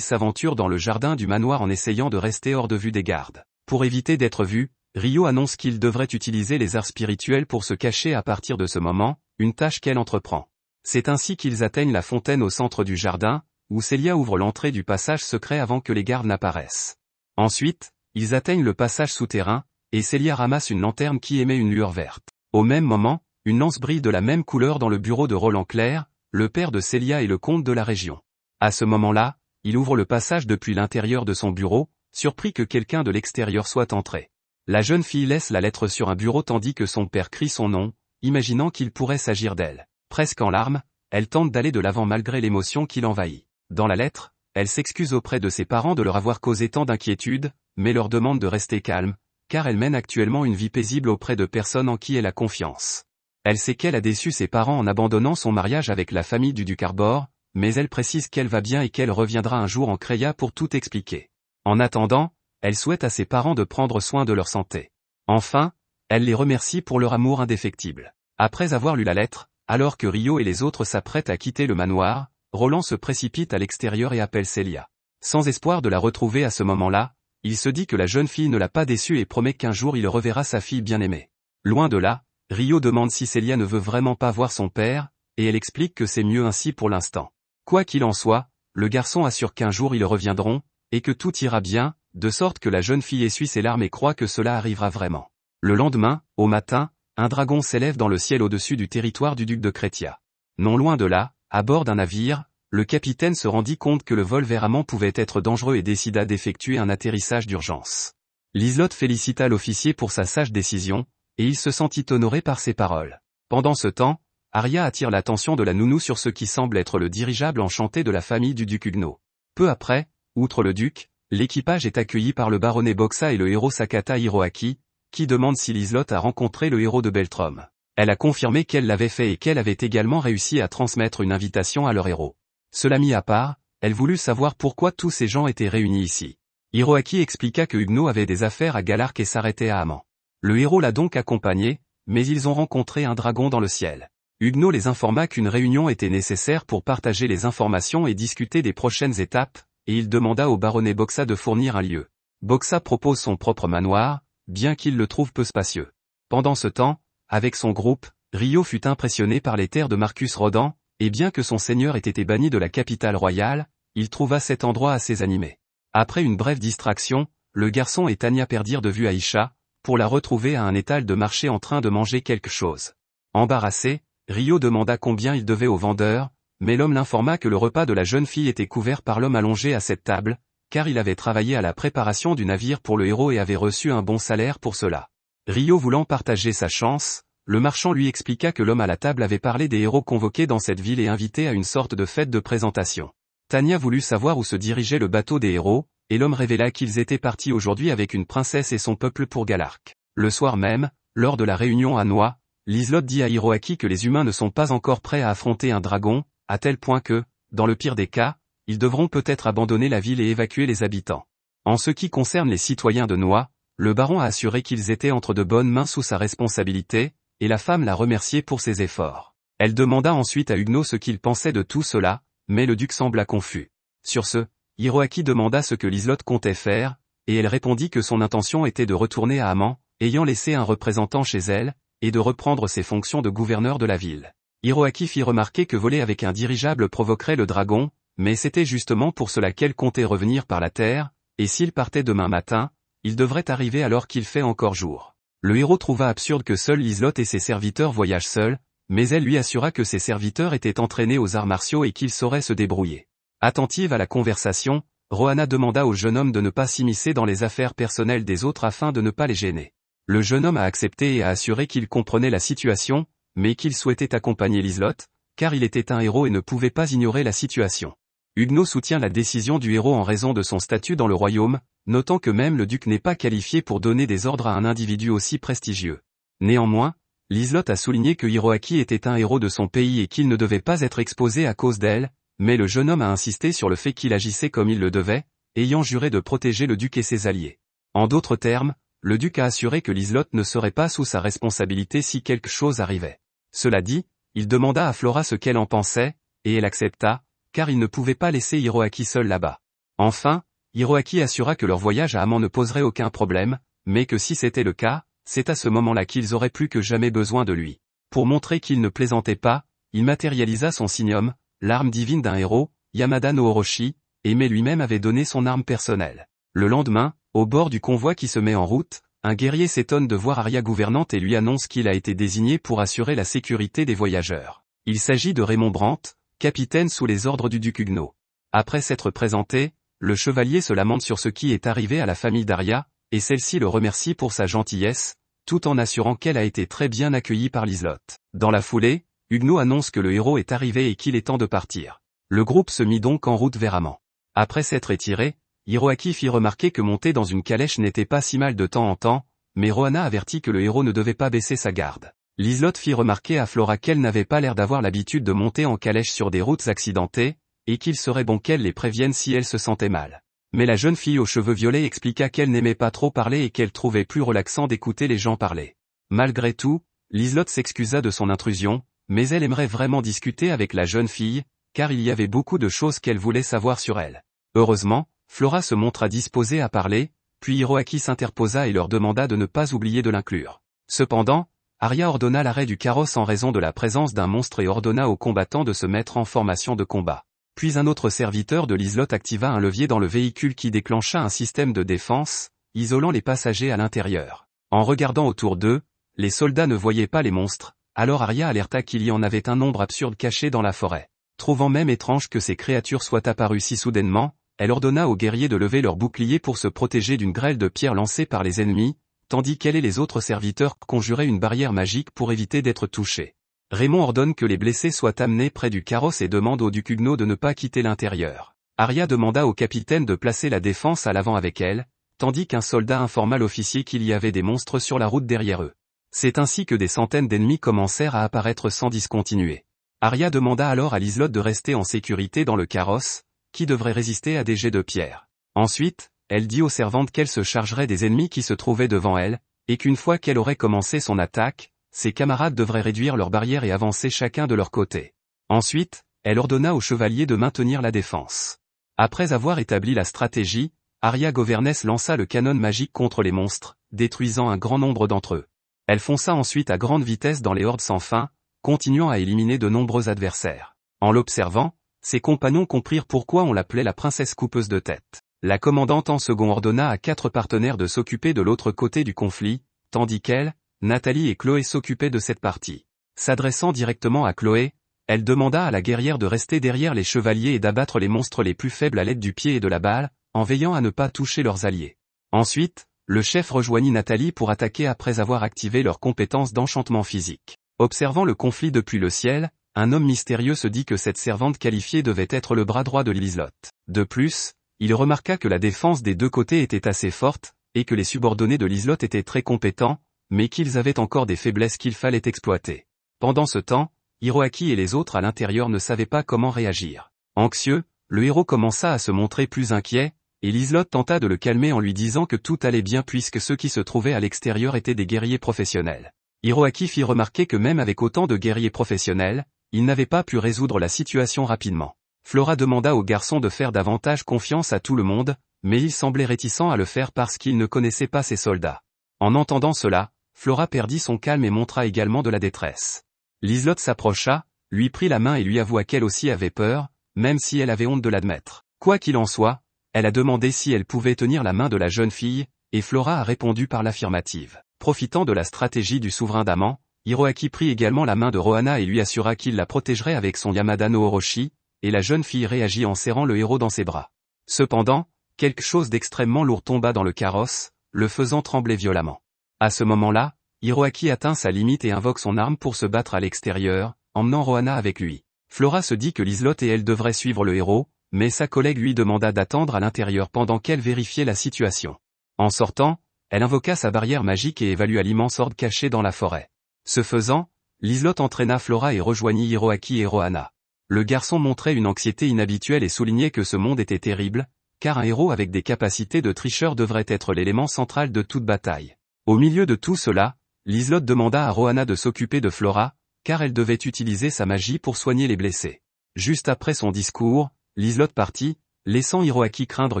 s'aventure dans le jardin du manoir en essayant de rester hors de vue des gardes. Pour éviter d'être vu, Rio annonce qu'il devrait utiliser les arts spirituels pour se cacher à partir de ce moment, une tâche qu'elle entreprend. C'est ainsi qu'ils atteignent la fontaine au centre du jardin, où Célia ouvre l'entrée du passage secret avant que les gardes n'apparaissent. Ensuite, ils atteignent le passage souterrain, et Célia ramasse une lanterne qui émet une lueur verte. Au même moment, une lance brille de la même couleur dans le bureau de Roland Clerc, le père de Célia et le comte de la région. À ce moment-là, il ouvre le passage depuis l'intérieur de son bureau, surpris que quelqu'un de l'extérieur soit entré. La jeune fille laisse la lettre sur un bureau tandis que son père crie son nom, imaginant qu'il pourrait s'agir d'elle. Presque en larmes, elle tente d'aller de l'avant malgré l'émotion qui l'envahit. Dans la lettre, elle s'excuse auprès de ses parents de leur avoir causé tant d'inquiétude, mais leur demande de rester calme, car elle mène actuellement une vie paisible auprès de personnes en qui elle a confiance. Elle sait qu'elle a déçu ses parents en abandonnant son mariage avec la famille du duc Arbor, mais elle précise qu'elle va bien et qu'elle reviendra un jour en Kreia pour tout expliquer. En attendant, elle souhaite à ses parents de prendre soin de leur santé. Enfin, elle les remercie pour leur amour indéfectible. Après avoir lu la lettre, alors que Rio et les autres s'apprêtent à quitter le manoir, Roland se précipite à l'extérieur et appelle Célia. Sans espoir de la retrouver à ce moment-là, il se dit que la jeune fille ne l'a pas déçu et promet qu'un jour il reverra sa fille bien-aimée. Loin de là, Rio demande si Célia ne veut vraiment pas voir son père, et elle explique que c'est mieux ainsi pour l'instant. Quoi qu'il en soit, le garçon assure qu'un jour ils reviendront, et que tout ira bien, de sorte que la jeune fille essuie ses larmes et croit que cela arrivera vraiment. Le lendemain, au matin, un dragon s'élève dans le ciel au-dessus du territoire du duc de Kreia. Non loin de là, à bord d'un navire, le capitaine se rendit compte que le vol vers Amman pouvait être dangereux et décida d'effectuer un atterrissage d'urgence. Liselotte félicita l'officier pour sa sage décision, et il se sentit honoré par ses paroles. Pendant ce temps, Arya attire l'attention de la nounou sur ce qui semble être le dirigeable enchanté de la famille du duc Huguenot. Peu après, outre le duc, l'équipage est accueilli par le baronnet Boxa et le héros Sakata Hiroaki, qui demande si Liselotte a rencontré le héros de Beltrom. Elle a confirmé qu'elle l'avait fait et qu'elle avait également réussi à transmettre une invitation à leur héros. Cela mis à part, elle voulut savoir pourquoi tous ces gens étaient réunis ici. Hiroaki expliqua que Huguenot avait des affaires à Galarc et s'arrêtait à Amman. Le héros l'a donc accompagné, mais ils ont rencontré un dragon dans le ciel. Huguenot les informa qu'une réunion était nécessaire pour partager les informations et discuter des prochaines étapes, et il demanda au baronnet Boxa de fournir un lieu. Boxa propose son propre manoir, bien qu'il le trouve peu spacieux. Pendant ce temps, avec son groupe, Rio fut impressionné par les terres de Marcus Rodan, et bien que son seigneur ait été banni de la capitale royale, il trouva cet endroit assez animé. Après une brève distraction, le garçon et Tania perdirent de vue Aïcha, pour la retrouver à un étal de marché en train de manger quelque chose. Embarrassé, Rio demanda combien il devait au vendeur, mais l'homme l'informa que le repas de la jeune fille était couvert par l'homme allongé à cette table, car il avait travaillé à la préparation du navire pour le héros et avait reçu un bon salaire pour cela. Rio voulant partager sa chance, le marchand lui expliqua que l'homme à la table avait parlé des héros convoqués dans cette ville et invités à une sorte de fête de présentation. Tania voulut savoir où se dirigeait le bateau des héros, et l'homme révéla qu'ils étaient partis aujourd'hui avec une princesse et son peuple pour Galarc. Le soir même, lors de la réunion à Noix, Liselotte dit à Hiroaki que les humains ne sont pas encore prêts à affronter un dragon, à tel point que, dans le pire des cas, ils devront peut-être abandonner la ville et évacuer les habitants. En ce qui concerne les citoyens de Noix, le baron a assuré qu'ils étaient entre de bonnes mains sous sa responsabilité, et la femme l'a remercié pour ses efforts. Elle demanda ensuite à Huguenot ce qu'il pensait de tout cela, mais le duc sembla confus. Sur ce, Hiroaki demanda ce que Liselotte comptait faire, et elle répondit que son intention était de retourner à Amman, ayant laissé un représentant chez elle, et de reprendre ses fonctions de gouverneur de la ville. Hiroaki fit remarquer que voler avec un dirigeable provoquerait le dragon, mais c'était justement pour cela qu'elle comptait revenir par la terre, et s'il partait demain matin, il devrait arriver alors qu'il fait encore jour. Le héros trouva absurde que seule Liselotte et ses serviteurs voyagent seuls, mais elle lui assura que ses serviteurs étaient entraînés aux arts martiaux et qu'ils sauraient se débrouiller. Attentive à la conversation, Rohanna demanda au jeune homme de ne pas s'immiscer dans les affaires personnelles des autres afin de ne pas les gêner. Le jeune homme a accepté et a assuré qu'il comprenait la situation, mais qu'il souhaitait accompagner Liselotte, car il était un héros et ne pouvait pas ignorer la situation. Huguenot soutient la décision du héros en raison de son statut dans le royaume, notant que même le duc n'est pas qualifié pour donner des ordres à un individu aussi prestigieux. Néanmoins, Liselotte a souligné que Hiroaki était un héros de son pays et qu'il ne devait pas être exposé à cause d'elle, mais le jeune homme a insisté sur le fait qu'il agissait comme il le devait, ayant juré de protéger le duc et ses alliés. En d'autres termes, le duc a assuré que Liselotte ne serait pas sous sa responsabilité si quelque chose arrivait. Cela dit, il demanda à Flora ce qu'elle en pensait, et elle accepta, car il ne pouvait pas laisser Hiroaki seul là-bas. Enfin, Hiroaki assura que leur voyage à Amman ne poserait aucun problème, mais que si c'était le cas, c'est à ce moment-là qu'ils auraient plus que jamais besoin de lui. Pour montrer qu'il ne plaisantait pas, il matérialisa son signum, l'arme divine d'un héros, Yamada no Orochi, et mais lui-même avait donné son arme personnelle. Le lendemain, au bord du convoi qui se met en route, un guerrier s'étonne de voir Arya gouvernante et lui annonce qu'il a été désigné pour assurer la sécurité des voyageurs. Il s'agit de Raymond Brandt, capitaine sous les ordres du duc Huguenot. Après s'être présenté, le chevalier se lamente sur ce qui est arrivé à la famille d'Arya, et celle-ci le remercie pour sa gentillesse, tout en assurant qu'elle a été très bien accueillie par Liselotte. Dans la foulée, Huguenot annonce que le héros est arrivé et qu'il est temps de partir. Le groupe se mit donc en route vers Amman. Après s'être étiré, Hiroaki fit remarquer que monter dans une calèche n'était pas si mal de temps en temps, mais Rohanna avertit que le héros ne devait pas baisser sa garde. Liselotte fit remarquer à Flora qu'elle n'avait pas l'air d'avoir l'habitude de monter en calèche sur des routes accidentées, et qu'il serait bon qu'elle les prévienne si elle se sentait mal. Mais la jeune fille aux cheveux violets expliqua qu'elle n'aimait pas trop parler et qu'elle trouvait plus relaxant d'écouter les gens parler. Malgré tout, Liselotte s'excusa de son intrusion, mais elle aimerait vraiment discuter avec la jeune fille, car il y avait beaucoup de choses qu'elle voulait savoir sur elle. Heureusement, Flora se montra disposée à parler, puis Hiroaki s'interposa et leur demanda de ne pas oublier de l'inclure. Cependant, Arya ordonna l'arrêt du carrosse en raison de la présence d'un monstre et ordonna aux combattants de se mettre en formation de combat. Puis un autre serviteur de Liselotte activa un levier dans le véhicule qui déclencha un système de défense, isolant les passagers à l'intérieur. En regardant autour d'eux, les soldats ne voyaient pas les monstres, alors Arya alerta qu'il y en avait un nombre absurde caché dans la forêt. Trouvant même étrange que ces créatures soient apparues si soudainement, elle ordonna aux guerriers de lever leurs boucliers pour se protéger d'une grêle de pierres lancées par les ennemis, tandis qu'elle et les autres serviteurs conjuraient une barrière magique pour éviter d'être touchés. Raymond ordonne que les blessés soient amenés près du carrosse et demande au duc Huguenot de ne pas quitter l'intérieur. Arya demanda au capitaine de placer la défense à l'avant avec elle, tandis qu'un soldat informa l'officier qu'il y avait des monstres sur la route derrière eux. C'est ainsi que des centaines d'ennemis commencèrent à apparaître sans discontinuer. Arya demanda alors à Liselotte de rester en sécurité dans le carrosse, qui devrait résister à des jets de pierre. Ensuite, elle dit aux servantes qu'elle se chargerait des ennemis qui se trouvaient devant elle, et qu'une fois qu'elle aurait commencé son attaque, ses camarades devraient réduire leurs barrières et avancer chacun de leur côté. Ensuite, elle ordonna aux chevaliers de maintenir la défense. Après avoir établi la stratégie, Arya Governess lança le canon magique contre les monstres, détruisant un grand nombre d'entre eux. Elle fonça ensuite à grande vitesse dans les hordes sans fin, continuant à éliminer de nombreux adversaires. En l'observant, ses compagnons comprirent pourquoi on l'appelait la princesse coupeuse de tête. La commandante en second ordonna à 4 partenaires de s'occuper de l'autre côté du conflit, tandis qu'elle, Nathalie et Chloé s'occupaient de cette partie. S'adressant directement à Chloé, elle demanda à la guerrière de rester derrière les chevaliers et d'abattre les monstres les plus faibles à l'aide du pied et de la balle, en veillant à ne pas toucher leurs alliés. Ensuite, le chef rejoignit Nathalie pour attaquer après avoir activé leurs compétences d'enchantement physique. Observant le conflit depuis le ciel, un homme mystérieux se dit que cette servante qualifiée devait être le bras droit de Liselotte. De plus, il remarqua que la défense des deux côtés était assez forte, et que les subordonnés de Liselotte étaient très compétents, mais qu'ils avaient encore des faiblesses qu'il fallait exploiter. Pendant ce temps, Hiroaki et les autres à l'intérieur ne savaient pas comment réagir. Anxieux, le héros commença à se montrer plus inquiet, et Liselotte tenta de le calmer en lui disant que tout allait bien puisque ceux qui se trouvaient à l'extérieur étaient des guerriers professionnels. Hiroaki fit remarquer que même avec autant de guerriers professionnels, il n'avait pas pu résoudre la situation rapidement. Flora demanda au garçon de faire davantage confiance à tout le monde, mais il semblait réticent à le faire parce qu'il ne connaissait pas ses soldats. En entendant cela, Flora perdit son calme et montra également de la détresse. Liselotte s'approcha, lui prit la main et lui avoua qu'elle aussi avait peur, même si elle avait honte de l'admettre. Quoi qu'il en soit, elle a demandé si elle pouvait tenir la main de la jeune fille, et Flora a répondu par l'affirmative. Profitant de la stratégie du souverain d'Amman, Hiroaki prit également la main de Rohanna et lui assura qu'il la protégerait avec son Yamada no Orochi, et la jeune fille réagit en serrant le héros dans ses bras. Cependant, quelque chose d'extrêmement lourd tomba dans le carrosse, le faisant trembler violemment. À ce moment-là, Hiroaki atteint sa limite et invoque son arme pour se battre à l'extérieur, emmenant Rohanna avec lui. Flora se dit que Liselotte et elle devraient suivre le héros, mais sa collègue lui demanda d'attendre à l'intérieur pendant qu'elle vérifiait la situation. En sortant, elle invoqua sa barrière magique et évalua l'immense horde cachée dans la forêt. Ce faisant, Liselotte entraîna Flora et rejoignit Hiroaki et Rohanna. Le garçon montrait une anxiété inhabituelle et soulignait que ce monde était terrible, car un héros avec des capacités de tricheur devrait être l'élément central de toute bataille. Au milieu de tout cela, Liselott demanda à Rohanna de s'occuper de Flora, car elle devait utiliser sa magie pour soigner les blessés. Juste après son discours, Liselott partit, laissant Hiroaki craindre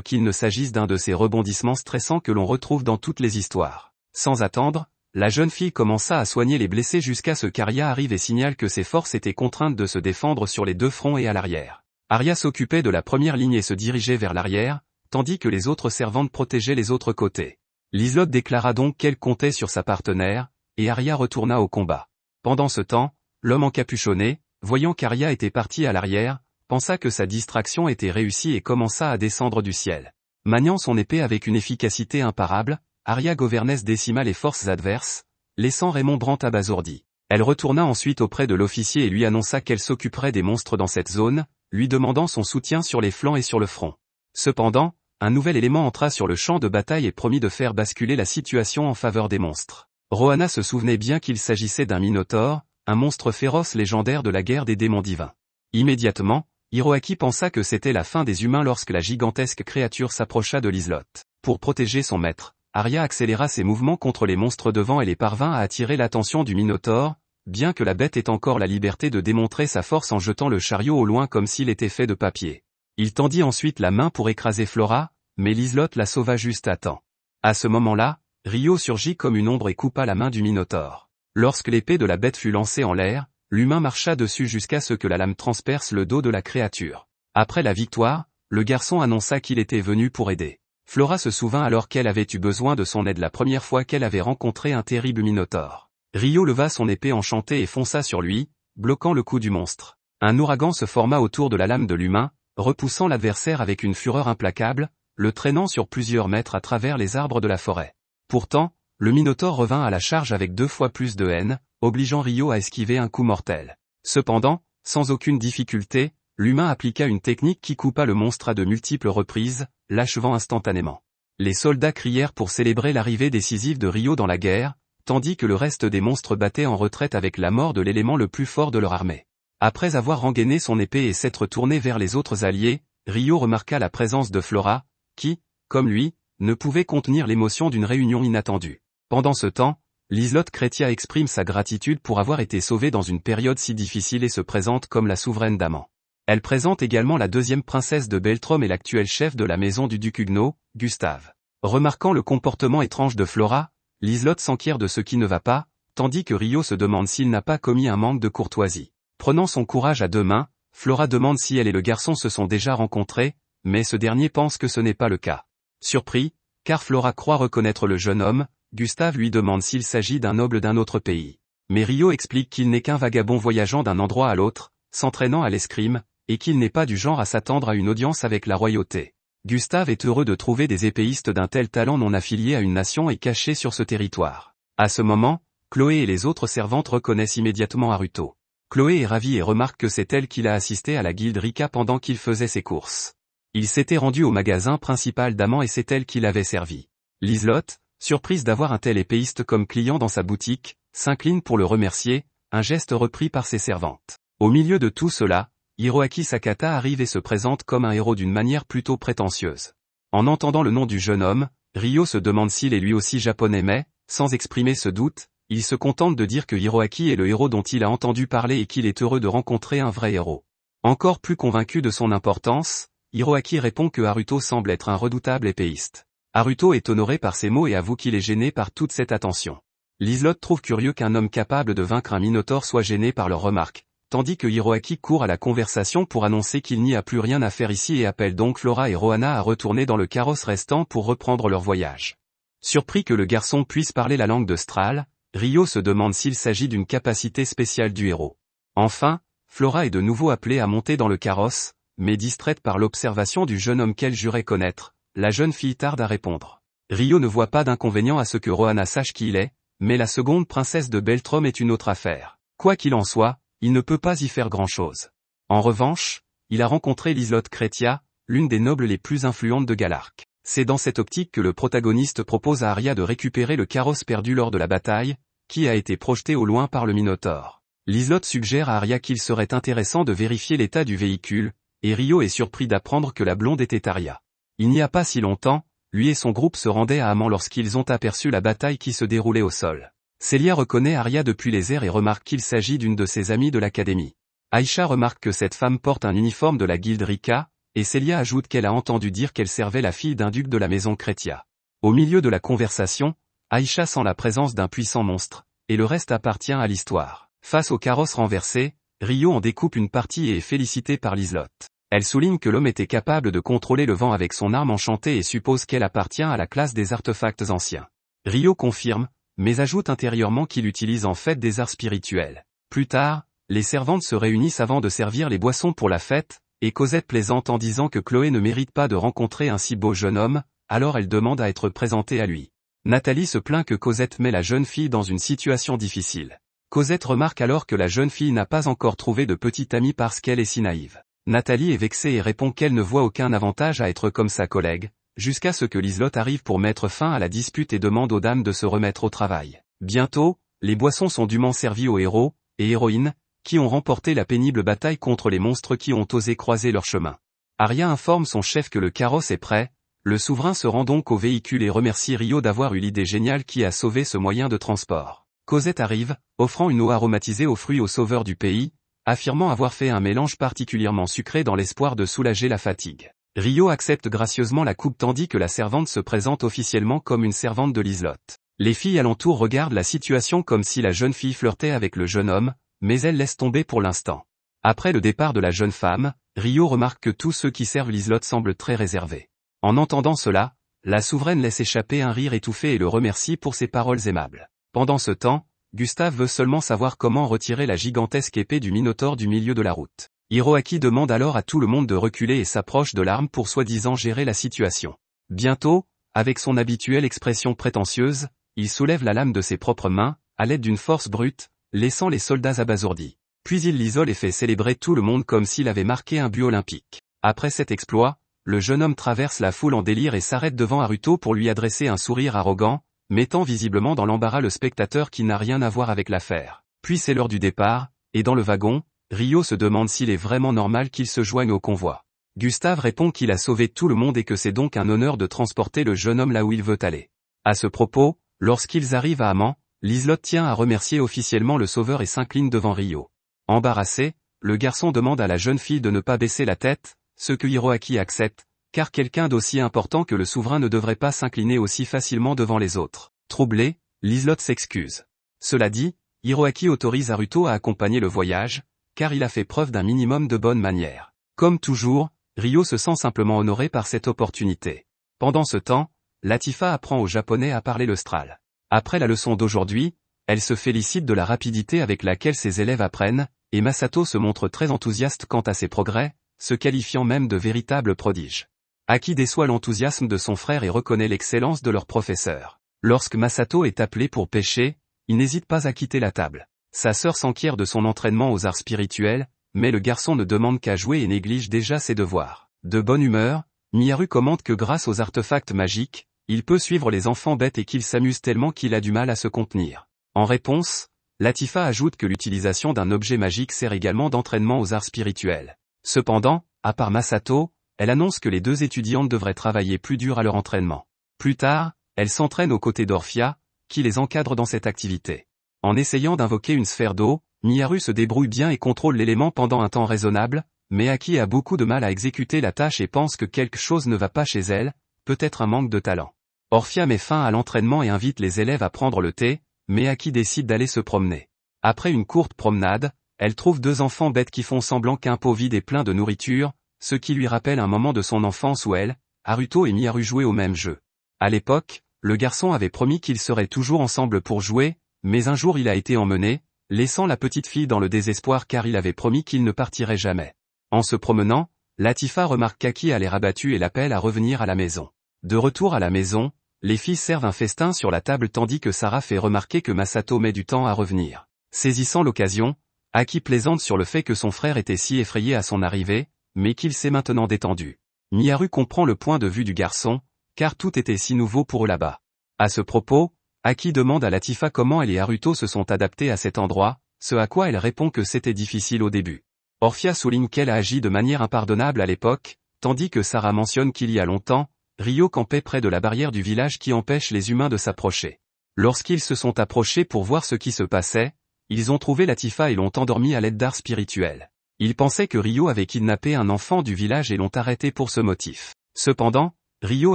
qu'il ne s'agisse d'un de ces rebondissements stressants que l'on retrouve dans toutes les histoires. Sans attendre, la jeune fille commença à soigner les blessés jusqu'à ce qu'Arya arrive et signale que ses forces étaient contraintes de se défendre sur les deux fronts et à l'arrière. Arya s'occupait de la première ligne et se dirigeait vers l'arrière, tandis que les autres servantes protégeaient les autres côtés. Liselott déclara donc qu'elle comptait sur sa partenaire, et Arya retourna au combat. Pendant ce temps, l'homme encapuchonné, voyant qu'Arya était partie à l'arrière, pensa que sa distraction était réussie et commença à descendre du ciel. Maniant son épée avec une efficacité imparable, Arya Governess décima les forces adverses, laissant Raymond Brandt abasourdi. Elle retourna ensuite auprès de l'officier et lui annonça qu'elle s'occuperait des monstres dans cette zone, lui demandant son soutien sur les flancs et sur le front. Cependant, un nouvel élément entra sur le champ de bataille et promit de faire basculer la situation en faveur des monstres. Rohanna se souvenait bien qu'il s'agissait d'un Minotaure, un monstre féroce légendaire de la guerre des démons divins. Immédiatement, Hiroaki pensa que c'était la fin des humains lorsque la gigantesque créature s'approcha de Liselott. Pour protéger son maître, Arya accéléra ses mouvements contre les monstres devant et les parvint à attirer l'attention du Minotaure, bien que la bête ait encore la liberté de démontrer sa force en jetant le chariot au loin comme s'il était fait de papier. Il tendit ensuite la main pour écraser Flora, mais Liselott la sauva juste à temps. À ce moment-là, Rio surgit comme une ombre et coupa la main du Minotaure. Lorsque l'épée de la bête fut lancée en l'air, l'humain marcha dessus jusqu'à ce que la lame transperce le dos de la créature. Après la victoire, le garçon annonça qu'il était venu pour aider. Flora se souvint alors qu'elle avait eu besoin de son aide la première fois qu'elle avait rencontré un terrible Minotaure. Rio leva son épée enchantée et fonça sur lui, bloquant le coup du monstre. Un ouragan se forma autour de la lame de l'humain, repoussant l'adversaire avec une fureur implacable, le traînant sur plusieurs mètres à travers les arbres de la forêt. Pourtant, le Minotaure revint à la charge avec 2 fois plus de haine, obligeant Rio à esquiver un coup mortel. Cependant, sans aucune difficulté, l'humain appliqua une technique qui coupa le monstre à de multiples reprises, l'achevant instantanément. Les soldats crièrent pour célébrer l'arrivée décisive de Rio dans la guerre, tandis que le reste des monstres battaient en retraite avec la mort de l'élément le plus fort de leur armée. Après avoir rengainé son épée et s'être tourné vers les autres alliés, Rio remarqua la présence de Flora, qui, comme lui, ne pouvait contenir l'émotion d'une réunion inattendue. Pendant ce temps, Liselott Chrétia exprime sa gratitude pour avoir été sauvée dans une période si difficile et se présente comme la souveraine d'Aman. Elle présente également la deuxième princesse de Beltrom et l'actuel chef de la maison du duc Huguenot, Gustave. Remarquant le comportement étrange de Flora, Liselott s'enquiert de ce qui ne va pas, tandis que Rio se demande s'il n'a pas commis un manque de courtoisie. Prenant son courage à 2 mains, Flora demande si elle et le garçon se sont déjà rencontrés, mais ce dernier pense que ce n'est pas le cas. Surpris, car Flora croit reconnaître le jeune homme, Gustave lui demande s'il s'agit d'un noble d'un autre pays. Mais Rio explique qu'il n'est qu'un vagabond voyageant d'un endroit à l'autre, s'entraînant à l'escrime, et qu'il n'est pas du genre à s'attendre à une audience avec la royauté. Gustave est heureux de trouver des épéistes d'un tel talent non affiliés à une nation et cachés sur ce territoire. À ce moment, Chloé et les autres servantes reconnaissent immédiatement Haruto. Chloé est ravie et remarque que c'est elle qui l'a assisté à la guilde Rika pendant qu'il faisait ses courses. Il s'était rendu au magasin principal d'Aman et c'est elle qui l'avait servi. Liselott, surprise d'avoir un tel épéiste comme client dans sa boutique, s'incline pour le remercier, un geste repris par ses servantes. Au milieu de tout cela, Hiroaki Sakata arrive et se présente comme un héros d'une manière plutôt prétentieuse. En entendant le nom du jeune homme, Rio se demande s'il est lui aussi japonais mais, sans exprimer ce doute, il se contente de dire que Hiroaki est le héros dont il a entendu parler et qu'il est heureux de rencontrer un vrai héros. Encore plus convaincu de son importance, Hiroaki répond que Haruto semble être un redoutable épéiste. Haruto est honoré par ces mots et avoue qu'il est gêné par toute cette attention. Liselott trouve curieux qu'un homme capable de vaincre un Minotaure soit gêné par leurs remarques, tandis que Hiroaki court à la conversation pour annoncer qu'il n'y a plus rien à faire ici et appelle donc Flora et Rohanna à retourner dans le carrosse restant pour reprendre leur voyage. Surpris que le garçon puisse parler la langue de Stral, Rio se demande s'il s'agit d'une capacité spéciale du héros. Enfin, Flora est de nouveau appelée à monter dans le carrosse, mais distraite par l'observation du jeune homme qu'elle jurait connaître, la jeune fille tarde à répondre. Rio ne voit pas d'inconvénient à ce que Rohanna sache qui il est, mais la seconde princesse de Beltrom est une autre affaire. Quoi qu'il en soit, il ne peut pas y faire grand-chose. En revanche, il a rencontré Liselott Chrétia, l'une des nobles les plus influentes de Galarc. C'est dans cette optique que le protagoniste propose à Arya de récupérer le carrosse perdu lors de la bataille, qui a été projeté au loin par le Minotaure. Liselott suggère à Arya qu'il serait intéressant de vérifier l'état du véhicule, et Rio est surpris d'apprendre que la blonde était Arya. Il n'y a pas si longtemps, lui et son groupe se rendaient à Amman lorsqu'ils ont aperçu la bataille qui se déroulait au sol. Célia reconnaît Arya depuis les airs et remarque qu'il s'agit d'une de ses amies de l'académie. Aïcha remarque que cette femme porte un uniforme de la guilde Rika, et Célia ajoute qu'elle a entendu dire qu'elle servait la fille d'un duc de la maison Crétia. Au milieu de la conversation, Aïcha sent la présence d'un puissant monstre, et le reste appartient à l'histoire. Face au carrosse renversé, Rio en découpe une partie et est félicitée par Liselott. Elle souligne que l'homme était capable de contrôler le vent avec son arme enchantée et suppose qu'elle appartient à la classe des artefacts anciens. Rio confirme, mais ajoute intérieurement qu'il utilise en fait des arts spirituels. Plus tard, les servantes se réunissent avant de servir les boissons pour la fête, et Cosette plaisante en disant que Chloé ne mérite pas de rencontrer un si beau jeune homme, alors elle demande à être présentée à lui. Nathalie se plaint que Cosette met la jeune fille dans une situation difficile. Cosette remarque alors que la jeune fille n'a pas encore trouvé de petite amie parce qu'elle est si naïve. Nathalie est vexée et répond qu'elle ne voit aucun avantage à être comme sa collègue, jusqu'à ce que Liselott arrive pour mettre fin à la dispute et demande aux dames de se remettre au travail. Bientôt, les boissons sont dûment servies aux héros et héroïnes, qui ont remporté la pénible bataille contre les monstres qui ont osé croiser leur chemin. Arya informe son chef que le carrosse est prêt, le souverain se rend donc au véhicule et remercie Rio d'avoir eu l'idée géniale qui a sauvé ce moyen de transport. Cosette arrive, offrant une eau aromatisée aux fruits au sauveur du pays, affirmant avoir fait un mélange particulièrement sucré dans l'espoir de soulager la fatigue. Rio accepte gracieusement la coupe tandis que la servante se présente officiellement comme une servante de Liselott. Les filles alentour regardent la situation comme si la jeune fille flirtait avec le jeune homme, mais elle laisse tomber pour l'instant. Après le départ de la jeune femme, Rio remarque que tous ceux qui servent Liselott semblent très réservés. En entendant cela, la souveraine laisse échapper un rire étouffé et le remercie pour ses paroles aimables. Pendant ce temps, Gustave veut seulement savoir comment retirer la gigantesque épée du Minotaure du milieu de la route. Hiroaki demande alors à tout le monde de reculer et s'approche de l'arme pour soi-disant gérer la situation. Bientôt, avec son habituelle expression prétentieuse, il soulève la lame de ses propres mains, à l'aide d'une force brute, laissant les soldats abasourdis. Puis il l'isole et fait célébrer tout le monde comme s'il avait marqué un but olympique. Après cet exploit, le jeune homme traverse la foule en délire et s'arrête devant Haruto pour lui adresser un sourire arrogant, mettant visiblement dans l'embarras le spectateur qui n'a rien à voir avec l'affaire. Puis c'est l'heure du départ, et dans le wagon, Rio se demande s'il est vraiment normal qu'il se joigne au convoi. Gustave répond qu'il a sauvé tout le monde et que c'est donc un honneur de transporter le jeune homme là où il veut aller. À ce propos, lorsqu'ils arrivent à Amman, Liselott tient à remercier officiellement le sauveur et s'incline devant Rio. Embarrassé, le garçon demande à la jeune fille de ne pas baisser la tête, ce que Hiroaki accepte, car quelqu'un d'aussi important que le souverain ne devrait pas s'incliner aussi facilement devant les autres. Troublé, Liselott s'excuse. Cela dit, Hiroaki autorise Haruto à accompagner le voyage, car il a fait preuve d'un minimum de bonne manière. Comme toujours, Rio se sent simplement honoré par cette opportunité. Pendant ce temps, Latifa apprend aux Japonais à parler l'austral. Après la leçon d'aujourd'hui, elle se félicite de la rapidité avec laquelle ses élèves apprennent, et Masato se montre très enthousiaste quant à ses progrès, se qualifiant même de véritable prodige. Aki déçoit l'enthousiasme de son frère et reconnaît l'excellence de leur professeur. Lorsque Masato est appelé pour pêcher, il n'hésite pas à quitter la table. Sa sœur s'enquiert de son entraînement aux arts spirituels, mais le garçon ne demande qu'à jouer et néglige déjà ses devoirs. De bonne humeur, Miharu commente que grâce aux artefacts magiques, il peut suivre les enfants bêtes et qu'il s'amuse tellement qu'il a du mal à se contenir. En réponse, Latifa ajoute que l'utilisation d'un objet magique sert également d'entraînement aux arts spirituels. Cependant, à part Masato, elle annonce que les deux étudiantes devraient travailler plus dur à leur entraînement. Plus tard, elle s'entraîne aux côtés d'Orphia, qui les encadre dans cette activité. En essayant d'invoquer une sphère d'eau, Miharu se débrouille bien et contrôle l'élément pendant un temps raisonnable, mais Aki a beaucoup de mal à exécuter la tâche et pense que quelque chose ne va pas chez elle, peut-être un manque de talent. Orphia met fin à l'entraînement et invite les élèves à prendre le thé, mais Aki décide d'aller se promener. Après une courte promenade, elle trouve deux enfants bêtes qui font semblant qu'un pot vide est plein de nourriture, ce qui lui rappelle un moment de son enfance où elle, Haruto et Miharu jouaient au même jeu. À l'époque, le garçon avait promis qu'ils seraient toujours ensemble pour jouer, mais un jour il a été emmené, laissant la petite fille dans le désespoir car il avait promis qu'il ne partirait jamais. En se promenant, Latifa remarque qu'Aki a l'air abattu et l'appelle à revenir à la maison. De retour à la maison, les filles servent un festin sur la table tandis que Sarah fait remarquer que Masato met du temps à revenir. Saisissant l'occasion, Aki plaisante sur le fait que son frère était si effrayé à son arrivée, mais qu'il s'est maintenant détendu. Miharu comprend le point de vue du garçon, car tout était si nouveau pour eux là-bas. À ce propos, Aki demande à Latifa comment elle et Haruto se sont adaptés à cet endroit, ce à quoi elle répond que c'était difficile au début. Orphia souligne qu'elle a agi de manière impardonnable à l'époque, tandis que Sarah mentionne qu'il y a longtemps, Rio campait près de la barrière du village qui empêche les humains de s'approcher. Lorsqu'ils se sont approchés pour voir ce qui se passait, ils ont trouvé Latifa et l'ont endormi à l'aide d'arts spirituels. Ils pensaient que Rio avait kidnappé un enfant du village et l'ont arrêté pour ce motif. Cependant, Rio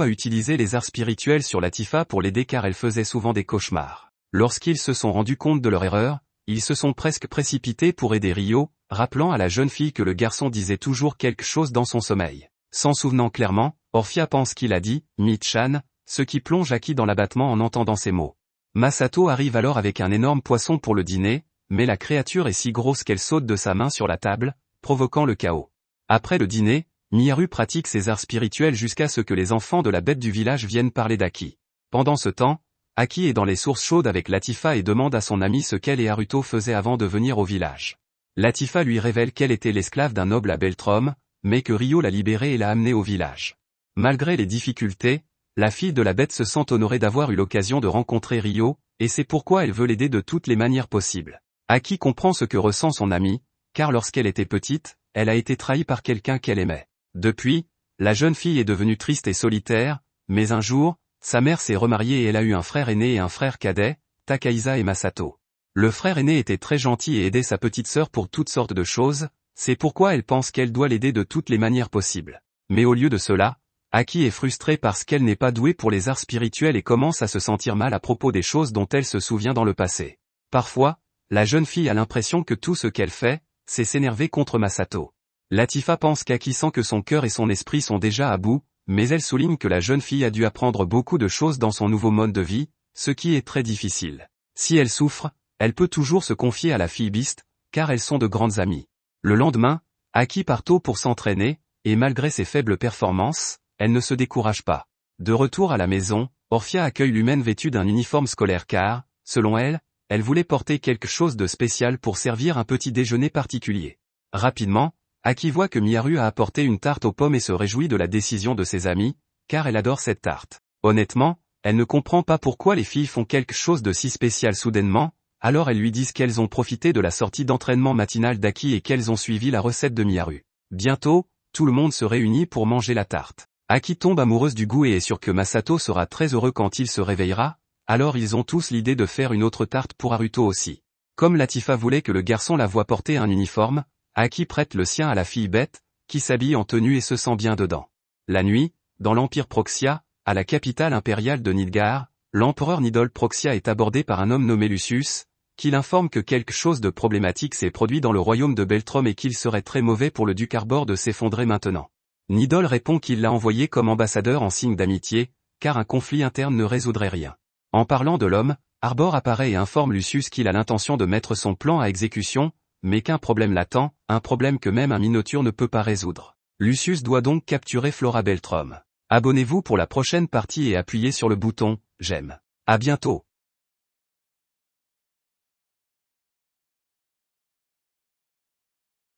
a utilisé les arts spirituels sur Latifa pour l'aider car elle faisait souvent des cauchemars. Lorsqu'ils se sont rendus compte de leur erreur, ils se sont presque précipités pour aider Rio, rappelant à la jeune fille que le garçon disait toujours quelque chose dans son sommeil. S'en souvenant clairement, Orphia pense qu'il a dit « Michan », ce qui plonge Aki dans l'abattement en entendant ces mots. Masato arrive alors avec un énorme poisson pour le dîner, mais la créature est si grosse qu'elle saute de sa main sur la table, provoquant le chaos. Après le dîner, Miharu pratique ses arts spirituels jusqu'à ce que les enfants de la bête du village viennent parler d'Aki. Pendant ce temps, Aki est dans les sources chaudes avec Latifa et demande à son ami ce qu'elle et Haruto faisaient avant de venir au village. Latifa lui révèle qu'elle était l'esclave d'un noble à Beltrom, mais que Rio l'a libérée et l'a amenée au village. Malgré les difficultés, la fille de la bête se sent honorée d'avoir eu l'occasion de rencontrer Rio, et c'est pourquoi elle veut l'aider de toutes les manières possibles. Aki comprend ce que ressent son amie, car lorsqu'elle était petite, elle a été trahie par quelqu'un qu'elle aimait. Depuis, la jeune fille est devenue triste et solitaire, mais un jour, sa mère s'est remariée et elle a eu un frère aîné et un frère cadet, Takahisa et Masato. Le frère aîné était très gentil et aidait sa petite sœur pour toutes sortes de choses, c'est pourquoi elle pense qu'elle doit l'aider de toutes les manières possibles. Mais au lieu de cela, Aki est frustrée parce qu'elle n'est pas douée pour les arts spirituels et commence à se sentir mal à propos des choses dont elle se souvient dans le passé. Parfois, la jeune fille a l'impression que tout ce qu'elle fait, c'est s'énerver contre Masato. Latifa pense qu'Aki sent que son cœur et son esprit sont déjà à bout, mais elle souligne que la jeune fille a dû apprendre beaucoup de choses dans son nouveau mode de vie, ce qui est très difficile. Si elle souffre, elle peut toujours se confier à la fille Beast, car elles sont de grandes amies. Le lendemain, Aki part tôt pour s'entraîner, et malgré ses faibles performances, elle ne se décourage pas. De retour à la maison, Orphia accueille l'humaine vêtue d'un uniforme scolaire car, selon elle, elle voulait porter quelque chose de spécial pour servir un petit déjeuner particulier. Rapidement, Aki voit que Miharu a apporté une tarte aux pommes et se réjouit de la décision de ses amis, car elle adore cette tarte. Honnêtement, elle ne comprend pas pourquoi les filles font quelque chose de si spécial soudainement, alors elles lui disent qu'elles ont profité de la sortie d'entraînement matinale d'Aki et qu'elles ont suivi la recette de Miharu. Bientôt, tout le monde se réunit pour manger la tarte. Aki tombe amoureuse du goût et est sûre que Masato sera très heureux quand il se réveillera, alors ils ont tous l'idée de faire une autre tarte pour Haruto aussi. Comme Latifa voulait que le garçon la voie porter un uniforme, Aki prête le sien à la fille bête, qui s'habille en tenue et se sent bien dedans. La nuit, dans l'Empire Proxia, à la capitale impériale de Nidgar, l'empereur Nidol Proxia est abordé par un homme nommé Lucius, qui l'informe que quelque chose de problématique s'est produit dans le royaume de Beltrom et qu'il serait très mauvais pour le duc Arbor de s'effondrer maintenant. Nidol répond qu'il l'a envoyé comme ambassadeur en signe d'amitié, car un conflit interne ne résoudrait rien. En parlant de l'homme, Arbor apparaît et informe Lucius qu'il a l'intention de mettre son plan à exécution, mais qu'un problème l'attend, un problème que même un Minotaure ne peut pas résoudre. Lucius doit donc capturer Flora Beltrom. Abonnez-vous pour la prochaine partie et appuyez sur le bouton « J'aime ». À bientôt.